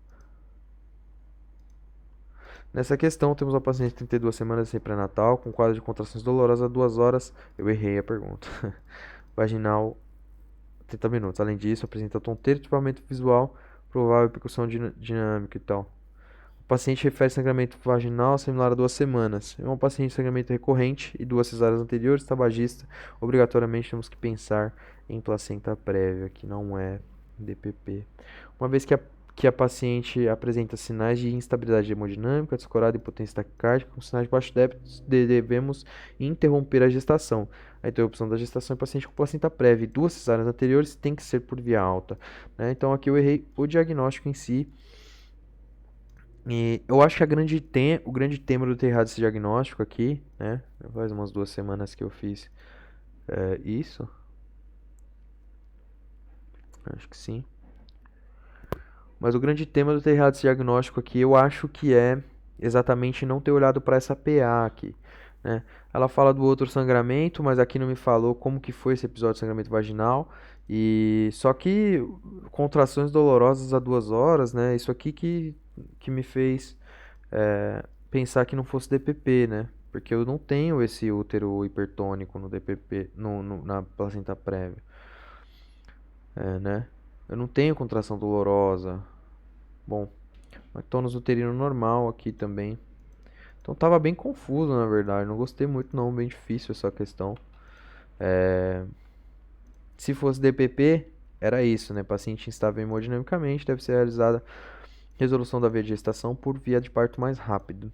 Nessa questão, temos uma paciente de 32 semanas sem pré-natal, com quadro de contrações dolorosas a 2 horas. Eu errei a pergunta. Vaginal, 30 minutos. Além disso, apresenta tonteira, equipamento visual, provável percussão dinâmica e tal. O paciente refere sangramento vaginal similar a 2 semanas. É um paciente de sangramento recorrente e 2 cesáreas anteriores, tabagista. Obrigatoriamente temos que pensar em placenta prévia, que não é DPP. Uma vez que a paciente apresenta sinais de instabilidade hemodinâmica, descorada e potência taquicárdica, com sinais de baixo débito, devemos interromper a gestação. A interrupção da gestação em paciente com placenta prévia e 2 cesáreas anteriores tem que ser por via alta, né? Então aqui eu errei o diagnóstico em si. E eu acho que o grande tema do ter errado esse diagnóstico aqui, né? Faz umas 2 semanas que eu fiz isso. Acho que sim. Mas o grande tema do ter errado esse diagnóstico aqui, eu acho que é exatamente não ter olhado para essa PA aqui, né? Ela fala do outro sangramento, mas aqui não me falou como que foi esse episódio de sangramento vaginal. E só que contrações dolorosas a 2 horas, né? Isso aqui que me fez pensar que não fosse DPP, né? Porque eu não tenho esse útero hipertônico no DPP, na placenta prévia, né? Eu não tenho contração dolorosa. Bom, tônus uterino normal aqui também. Então tava bem confuso, na verdade. Não gostei muito não, bem difícil essa questão. Se fosse DPP, era isso, né? Paciente instável hemodinamicamente deve ser realizada resolução da via de gestação por via de parto mais rápido.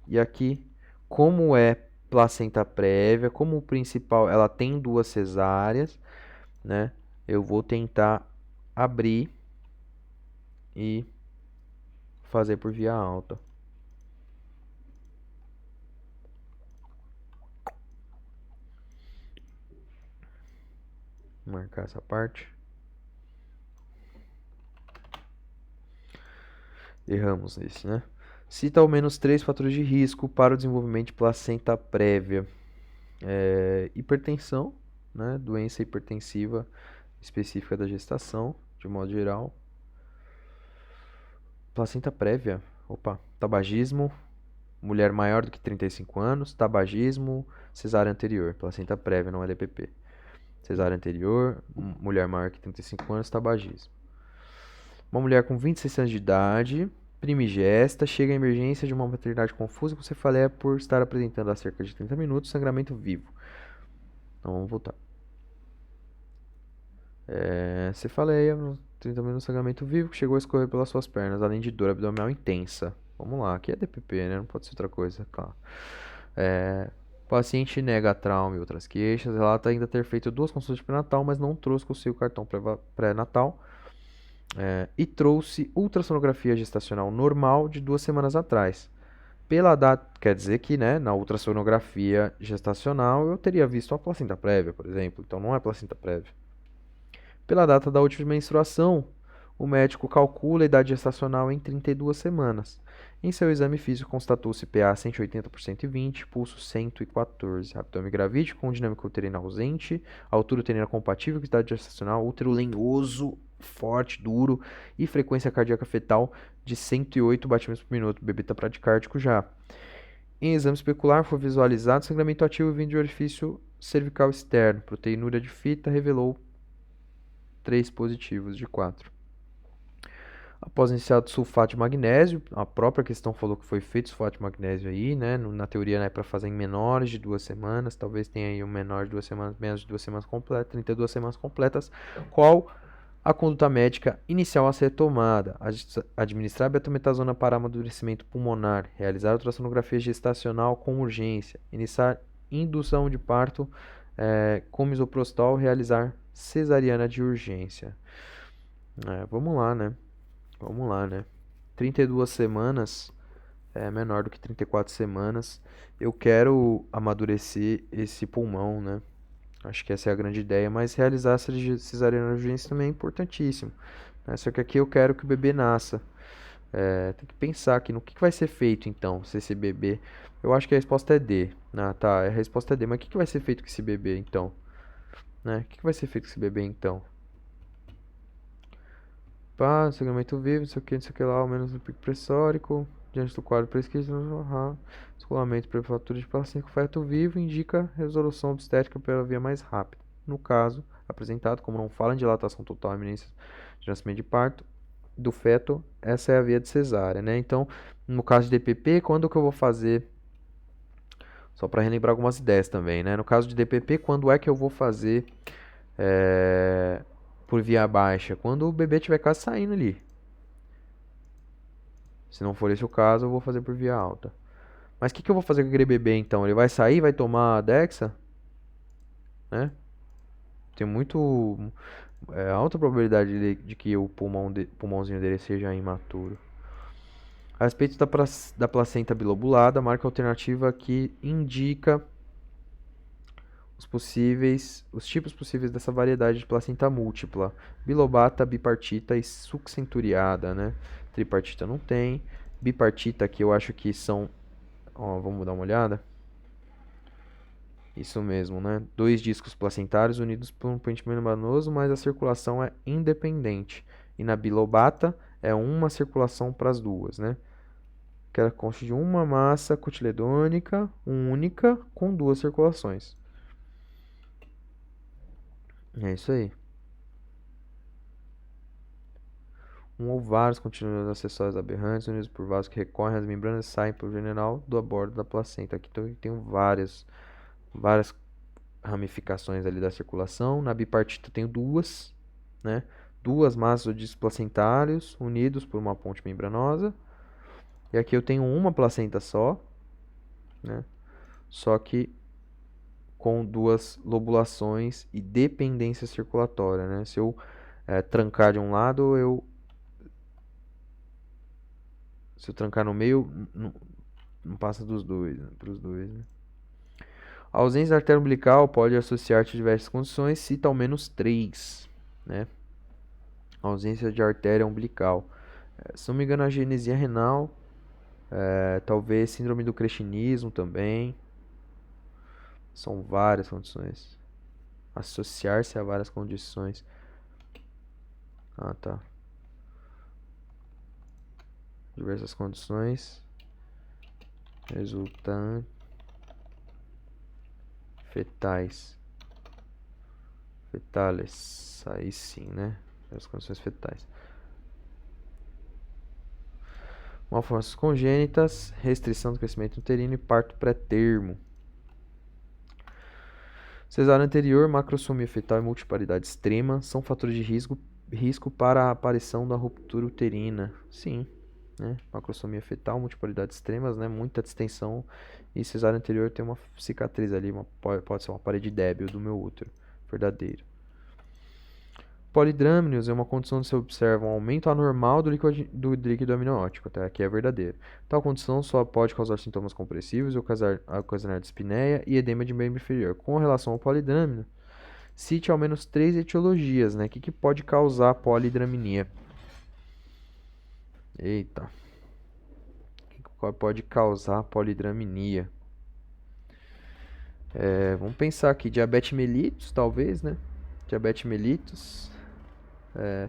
E aqui, como é placenta prévia, como o principal, ela tem 2 cesáreas, né? Eu vou tentar abrir e fazer por via alta. Vou marcar essa parte. Erramos nesse, né? Cita ao menos 3 fatores de risco para o desenvolvimento de placenta prévia. Hipertensão, né? Doença hipertensiva específica da gestação, de modo geral. Placenta prévia. Opa, tabagismo, mulher maior do que 35 anos, tabagismo, cesárea anterior. Placenta prévia, não é DPP. Cesárea anterior, mulher maior que 35 anos, tabagismo. Uma mulher com 26 anos de idade, primigesta, chega à emergência de uma maternidade confusa com cefaleia por estar apresentando há cerca de 30 minutos sangramento vivo. Então vamos voltar. Cefaleia, 30 minutos sangramento vivo, que chegou a escorrer pelas suas pernas, além de dor abdominal intensa. Vamos lá, aqui é DPP, né? Não pode ser outra coisa, claro. Paciente nega trauma e outras queixas, relata ainda ter feito 2 consultas de pré-natal, mas não trouxe consigo o cartão pré-natal. E trouxe ultrassonografia gestacional normal de 2 semanas atrás. Pela data, quer dizer que, né, na ultrassonografia gestacional eu teria visto a placenta prévia, por exemplo, então não é placenta prévia. Pela data da última menstruação, o médico calcula a idade gestacional em 32 semanas. Em seu exame físico, constatou-se PA 180 por 120, pulso 114, abdômen gravídico com dinâmica uterina ausente, altura uterina compatível com idade gestacional, útero lenhoso, forte, duro e frequência cardíaca fetal de 108 batimentos por minuto. O bebê está bradicárdico já. Em exame especular, foi visualizado sangramento ativo vindo de orifício cervical externo. Proteinúria de fita revelou 3 positivos de 4. Após iniciado sulfato de magnésio, a própria questão falou que foi feito sulfato de magnésio aí, né? Na teoria, né, para fazer em menores de 2 semanas, talvez tenha aí um menor de 2 semanas, menos de 2 semanas completas, 32 semanas completas. Qual a conduta médica inicial a ser tomada? Administrar betametasona para amadurecimento pulmonar, realizar ultrassonografia gestacional com urgência, iniciar indução de parto com misoprostol, realizar cesariana de urgência. Vamos lá, né? 32 semanas é menor do que 34 semanas. Eu quero amadurecer esse pulmão, né? Acho que essa é a grande ideia, mas realizar essa cesariana de urgência também é importantíssimo, né? Só que aqui eu quero que o bebê nasça. Tem que pensar aqui no que vai ser feito então, se esse bebê. Eu acho que a resposta é D. Ah, tá, a resposta é D, mas o que vai ser feito com esse bebê então? Né? O que vai ser feito com esse bebê então? Pá, sangramento vivo, não sei o que lá, ao menos no pico pressórico. Diante do quadro prescrito, descolamento por fratura de placenta com feto vivo indica resolução obstétrica pela via mais rápida. No caso apresentado, como não fala em dilatação total e iminência de nascimento de parto do feto, essa é a via de cesárea, né? Então, no caso de DPP, quando que eu vou fazer? Só para relembrar algumas ideias também, né? No caso de DPP, quando é que eu vou fazer é, por via baixa? Quando o bebê estiver quase saindo ali. Se não for esse o caso, eu vou fazer por via alta. Mas o que eu vou fazer com aquele bebê então? Ele vai sair, vai tomar a Dexa, né? Tem muito alta probabilidade de que o pulmãozinho dele seja imaturo. A respeito da placenta bilobulada, marca alternativa que indica os tipos possíveis dessa variedade de placenta múltipla: bilobata, bipartita e succenturiada, né? Tripartita não tem. Bipartita aqui eu acho que são, ó, vamos dar uma olhada. Isso mesmo, né? Dois discos placentários unidos por um pente membranoso, mas a circulação é independente. E na bilobata é uma circulação para as duas, né? Que ela consta de uma massa cotiledônica única com duas circulações. É isso aí. Um ou vários contínuos acessórios aberrantes unidos por vasos que recorrem às membranas e saem pelo general do aborto da placenta. Aqui tem várias ramificações ali da circulação. Na bipartita tenho duas, né? Duas massas ou discos placentários unidos por uma ponte membranosa. E aqui eu tenho uma placenta só, né? Só que com duas lobulações e dependência circulatória, né? Se eu trancar de um lado, se eu trancar no meio, não passa dos dois, né? Para os dois, né? A ausência da artéria umbilical pode associar-se a diversas condições, cita ao menos três, né? A ausência de artéria umbilical. Se não me engano, a genesia renal, talvez síndrome do cretinismo também. São várias condições. Associar-se a várias condições. Ah, tá. Diversas condições resultantes fetais. Fetales. Aí sim, né? As condições fetais. Malformações congênitas, restrição do crescimento uterino e parto pré-termo. Cesárea anterior, macrosomia fetal e multiparidade extrema são fatores de risco para a aparição da ruptura uterina. Sim, né? Macrosomia fetal, multiparidade extremas, né? Muita distensão e cesárea anterior tem uma cicatriz ali, pode ser uma parede débil do meu útero, verdadeiro. Polidrâminos é uma condição onde se observa um aumento anormal do líquido amniótico, tá? Aqui é verdadeiro. Tal condição só pode causar sintomas compressivos, ocasionar dispneia e edema de membro inferior. Com relação ao polidrâmino, cite ao menos três etiologias, né? O que pode causar polidramnia? Eita. O que pode causar polidramnia? Vamos pensar aqui, diabetes mellitus, talvez, né? Diabetes mellitus,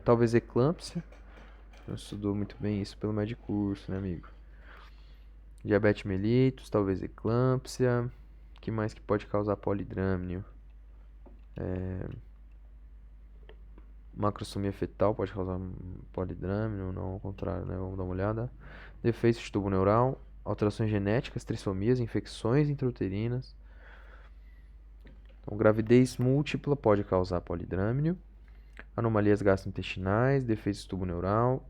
talvez eclâmpsia. Não estudou muito bem isso pelo médio curso, né, amigo? Diabetes mellitus, talvez eclâmpsia. O que mais que pode causar polidrâmino? Macrosomia fetal pode causar polidrâmino, não ao contrário, né? Vamos dar uma olhada. Defeitos de tubo neural, alterações genéticas, trissomias, infecções intrauterinas. Então, gravidez múltipla pode causar polidrâmino. Anomalias gastrointestinais, defeitos de tubo neural,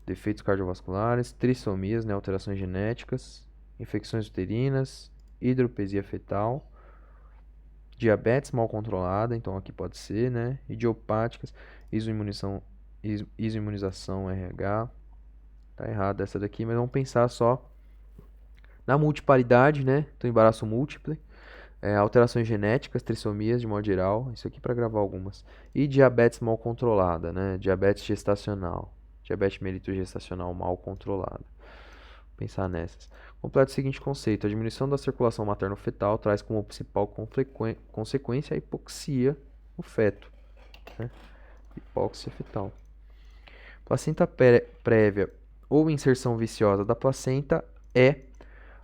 defeitos cardiovasculares, trissomias, né, alterações genéticas, infecções uterinas, hidropesia fetal, diabetes mal controlada, então aqui pode ser, né, idiopáticas, isoimunização RH, tá errado essa daqui, mas vamos pensar só na multiparidade, né, então embaraço múltiplo, Alterações genéticas, trissomias de modo geral, isso aqui para gravar algumas. E diabetes mal controlada, né? Diabetes gestacional. Diabetes mellitus gestacional mal controlada. Pensar nessas. Completa o seguinte conceito: a diminuição da circulação materno-fetal traz como principal consequência a hipoxia no feto, né? Hipóxia fetal. Placenta prévia ou inserção viciosa da placenta é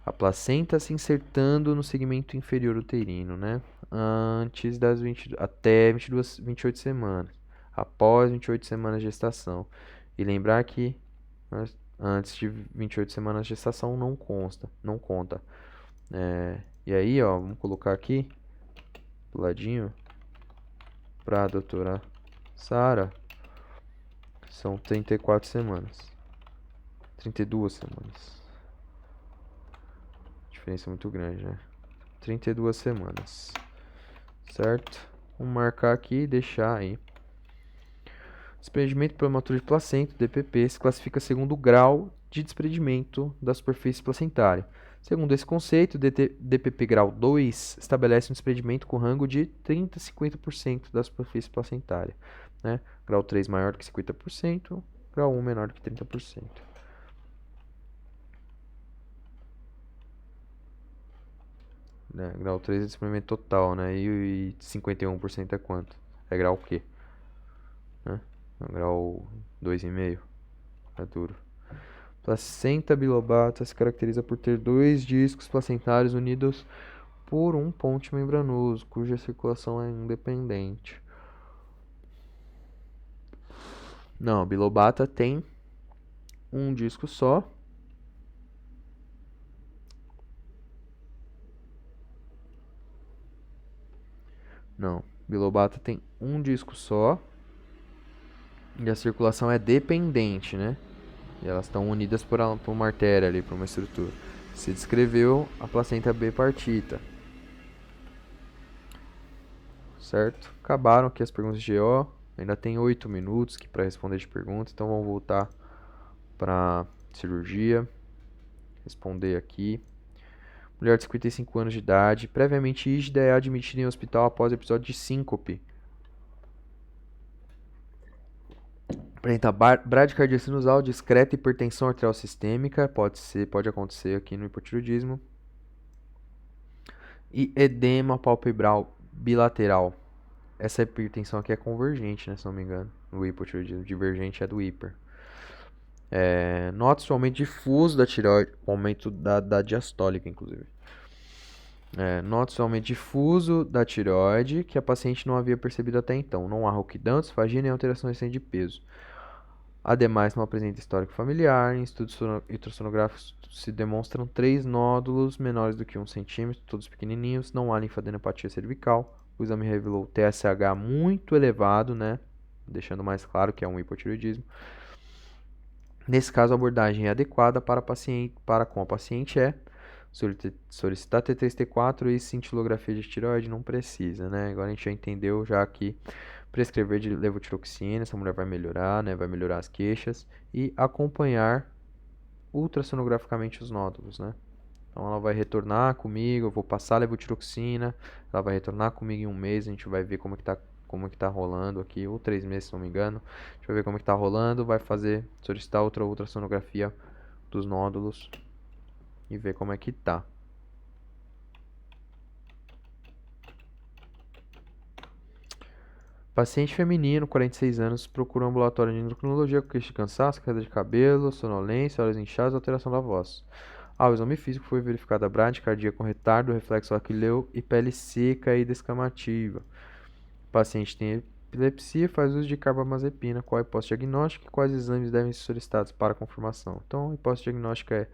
a placenta se insertando no segmento inferior uterino, né? Antes das até 28 semanas. Após 28 semanas de gestação. E lembrar que antes de 28 semanas de gestação não conta. E aí, ó, vamos colocar aqui do ladinho para a doutora Sara. São 34 semanas. 32 semanas. Diferença muito grande, né? 32 semanas. Certo? Vamos marcar aqui e deixar aí. Desprendimento prematuro de placenta, DPP, se classifica segundo o grau de desprendimento da superfície placentária. Segundo esse conceito, DPP grau 2 estabelece um desprendimento com rango de 30 a 50% da superfície placentária, né? Grau 3 maior do que 50%, grau 1 menor do que 30%. Né? Grau 3 é desprendimento total, né? E 51% é quanto? É grau o quê? Né? É grau 2,5. É duro. Placenta bilobata se caracteriza por ter dois discos placentários unidos por um ponte membranoso, cuja circulação é independente. Não, bilobata tem um disco só. Não, bilobata tem um disco só. E a circulação é dependente, né? E elas estão unidas por uma artéria ali, por uma estrutura. Se descreveu a placenta bipartita. Certo? Acabaram aqui as perguntas de GO. Ainda tem 8 minutos para responder de perguntas. Então vamos voltar para cirurgia. Responder aqui. Mulher de 55 anos de idade, previamente rígida, é admitida em hospital após episódio de síncope. Apresenta bradicardia sinusal, discreta hipertensão arterial sistêmica, pode acontecer aqui no hipotireoidismo. E edema palpebral bilateral. Essa hipertensão aqui é convergente, né, se não me engano, no hipotireoidismo. Divergente é do hiper. Nota-se o aumento difuso da tireoide, o aumento da diastólica, inclusive. Nota-se o aumento difuso da tireoide, que a paciente não havia percebido até então. Não há rouquidão, disfagia nem alteração recente de peso. Ademais, não apresenta histórico familiar. Em estudos ultrassonográficos se demonstram 3 nódulos menores do que 1 centímetro, todos pequenininhos. Não há linfadenopatia cervical. O exame revelou TSH muito elevado, né? Deixando mais claro que é um hipotireoidismo. Nesse caso, a abordagem adequada para com a paciente é solicitar T3, T4 e cintilografia de tireoide não precisa, né? Agora a gente já entendeu já que prescrever de levotiroxina, essa mulher vai melhorar, né? Vai melhorar as queixas e acompanhar ultrassonograficamente os nódulos, né? Então ela vai retornar comigo, eu vou passar a levotiroxina, ela vai retornar comigo em um mês, a gente vai ver como que tá rolando aqui, ou 3 meses, se não me engano. A gente vai ver como que tá rolando, vai solicitar outra ultrassonografia dos nódulos e ver como é que tá. Paciente feminino, 46 anos, procura um ambulatório de endocrinologia com queixa de cansaço, queda de cabelo, sonolência, olhos inchados e alteração da voz. O exame físico foi verificada bradicardia com retardo, reflexo aquileu e pele seca e descamativa. O paciente tem epilepsia, faz uso de carbamazepina. Qual é a hipótese diagnóstica e quais exames devem ser solicitados para confirmação? Então, a hipótese diagnóstica é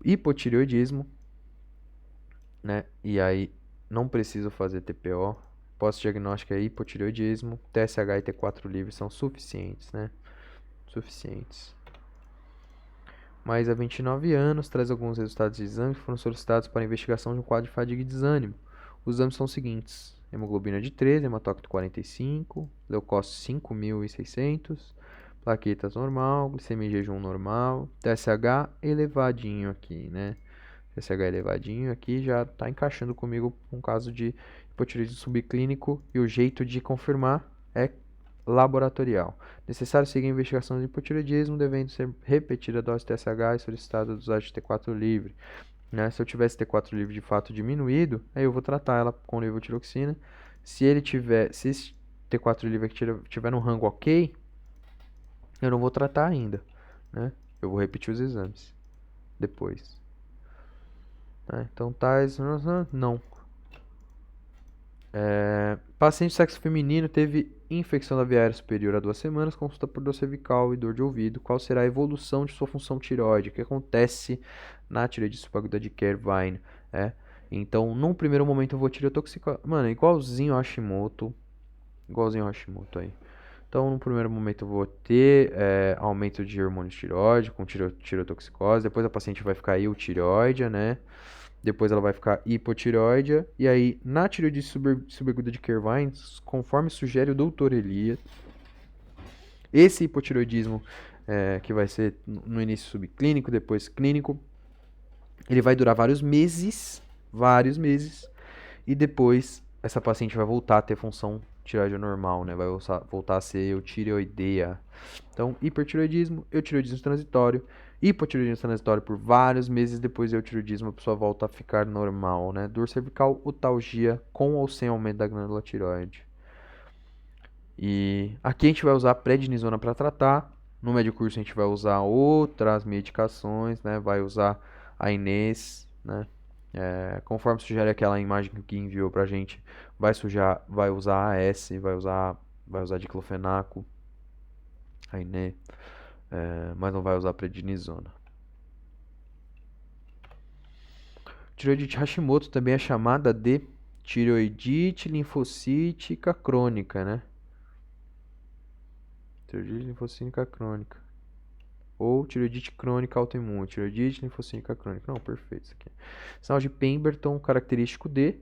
hipotireoidismo, né? E aí não preciso fazer TPO. Hipótese diagnóstica é hipotireoidismo. TSH e T4 livres são suficientes, né? Suficientes. Mais a 29 anos, traz alguns resultados de exame que foram solicitados para investigação de um quadro de fadiga e desânimo. Os exames são os seguintes: hemoglobina de 13, hematócrito 45, leucócitos 5.600, plaquetas normal, glicemia em jejum normal, TSH elevadinho aqui, né? TSH elevadinho aqui já está encaixando comigo um caso de hipotireoidismo subclínico e o jeito de confirmar é laboratorial. Necessário seguir a investigação de hipotireoidismo, devendo ser repetida a dose de TSH e solicitada a dosagem de T4 livre. Né? Se eu tivesse T4 livre de fato diminuído, aí eu vou tratar ela com levotiroxina. Se esse T4 livre aqui tiver no rango ok, eu não vou tratar ainda, né? Eu vou repetir os exames depois. Então, tais, não. Paciente de sexo feminino teve infecção da via aérea superior há 2 semanas, consulta por dor cervical e dor de ouvido. Qual será a evolução de sua função tireoide? O que acontece na tireoidite subaguda de Kervine? Então, num primeiro momento eu vou tireotoxicar. Mano, igualzinho a Hashimoto. Igualzinho a Hashimoto aí. Então, no primeiro momento eu vou ter aumento de hormônio tireoide com tireotoxicose. Depois a paciente vai ficar eutireoide, né? Depois ela vai ficar hipotireoide. E aí, na tireoidite subaguda de Kervine, conforme sugere o doutor Elias, esse hipotireoidismo, que vai ser no início subclínico, depois clínico, ele vai durar vários meses, e depois essa paciente vai voltar a ter função tireoide normal, né? Vai voltar a ser eutireoideia. Então, hipertireoidismo, eutireoidismo transitório, hipotireoidismo transitório por vários meses, depois do eutireoidismo a pessoa volta a ficar normal, né? Dor cervical, otalgia, com ou sem aumento da glândula tireoide. E aqui a gente vai usar prednisona para tratar. No médio curso a gente vai usar outras medicações, né? Vai usar a Inês, né? Conforme sugere aquela imagem que enviou pra gente, vai usar AS, vai usar diclofenaco, a Inês, mas não vai usar prednisona. Tireoidite Hashimoto também é chamada de tireoidite linfocítica crônica, né? Tireoidite linfocítica crônica. Ou tireoidite crônica autoimune. Tireoidite linfocítica crônica. Não, perfeito isso aqui. Sinal de Pemberton, característico D.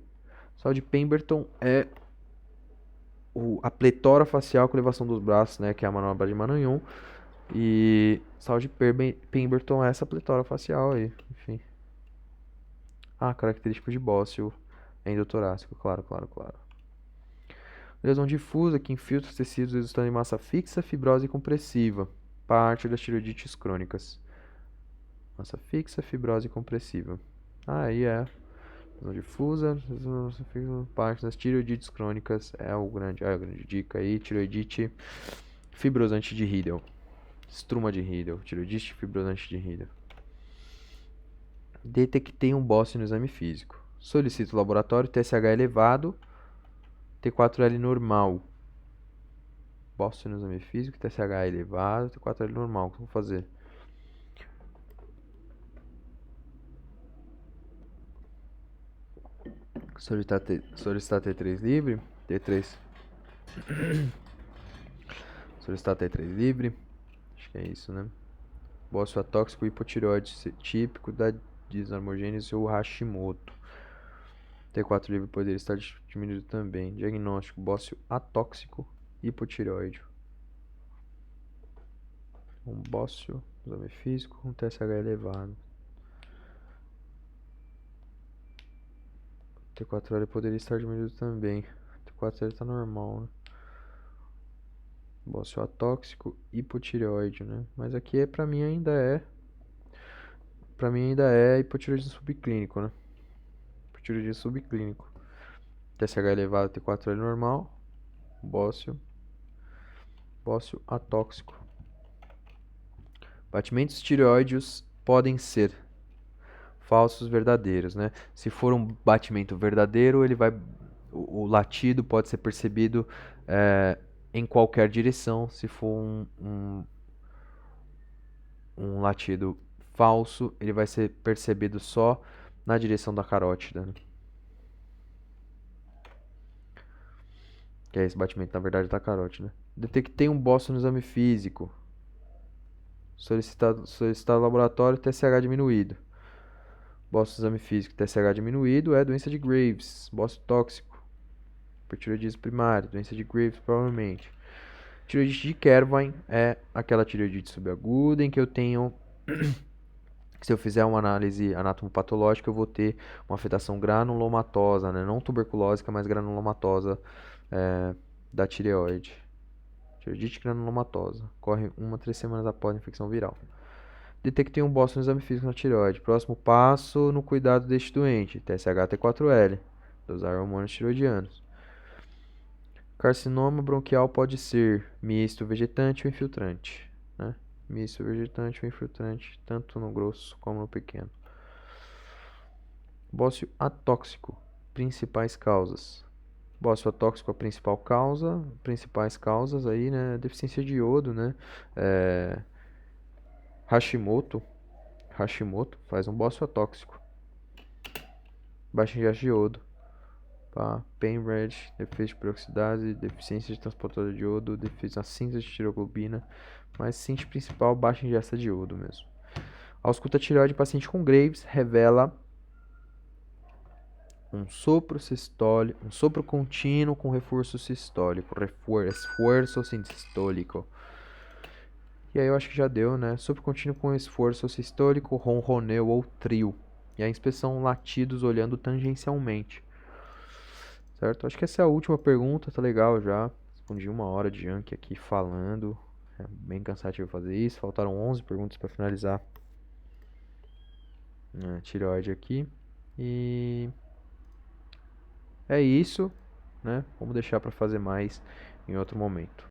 Sinal de Pemberton é a pletora facial com elevação dos braços, né? Que é a manobra de Mananhon. E sinal de Pemberton é essa pletora facial aí. Enfim. Característico de bócio endotorácico. Claro. Lesão difusa que infiltra os tecidos resultando em massa fixa, fibrose compressiva. Parte das tireoidites crônicas. Massa fixa, fibrose compressiva. Aí é. Lesão difusa, parte das tireoidites crônicas é a grande dica aí. Tireoidite fibrosante de Riedel. Struma de Riedel. Tireoidite fibrosante de Riedel. Detectei um bócio no exame físico. Solicito o laboratório, TSH elevado, T4L normal. Bócio no exame físico, TSH elevado, T4L normal. O que eu vou fazer? Solicitar T3 livre. T3. Solicitar T3 livre. Acho que é isso, né? Bócio atóxico hipotireoide típico da desarmogênese ou Hashimoto. T4 livre poderia estar diminuído também. Diagnóstico: bócio atóxico hipotireoide. Um bócio, exame físico, um TSH elevado. T4L poderia estar diminuído também. T4L está normal, né? Bócio atóxico hipotireoide, né? Mas aqui pra mim ainda é hipotireoidismo subclínico, né? Hipotireoidismo subclínico. TSH elevado, T4L normal. Bócio atóxico. Batimentos tireoideus podem ser falsos, verdadeiros, né? Se for um batimento verdadeiro, o latido pode ser percebido em qualquer direção. Se for um latido falso, ele vai ser percebido só na direção da carótida, né? Que é esse batimento, na verdade, da carótida. Detectei um bócio no exame físico. Solicitado laboratório, TSH diminuído. Bócio no exame físico, TSH diminuído é doença de Graves. Bócio tóxico, hipertireoidismo primário, doença de Graves provavelmente. Tireoidite de Kervine é aquela tireoidite subaguda em que eu tenho que se eu fizer uma análise anatomopatológica, eu vou ter uma afetação granulomatosa, né? Não tuberculósica, mas granulomatosa é, da tireoide. Tireoidite granulomatosa. Ocorre 1 a 3 semanas após a infecção viral. Detectei um bócio no exame físico na tireoide. Próximo passo no cuidado deste doente. TSH-T4L. Dosar hormônios tiroidianos. Carcinoma bronquial pode ser misto, vegetante ou infiltrante, né? Misto, vegetante ou infiltrante, tanto no grosso como no pequeno. Bócio atóxico, principais causas. Bócio atóxico, a principal causa, principais causas aí, né? Deficiência de iodo, né? Hashimoto faz um bócio atóxico. Baixa ingesta de iodo. Pain-Red, defeito de peroxidase, deficiência de transportador de iodo, defeito na síntese de tiroglobina, mas síntese principal, baixa ingesta de iodo mesmo. A ausculta tireoide de paciente com Graves revela um sopro contínuo com reforço sistólico, esforço sistólico. E aí eu acho que já deu, né? Sopro contínuo com esforço sistólico, ronroneu ou trio. E a inspeção latidos olhando tangencialmente. Certo? Acho que essa é a última pergunta, tá legal já. Respondi 1 hora de Anki aqui falando. É bem cansativo fazer isso. Faltaram 11 perguntas para finalizar a tireoide aqui. E é isso, né? Vamos deixar para fazer mais em outro momento.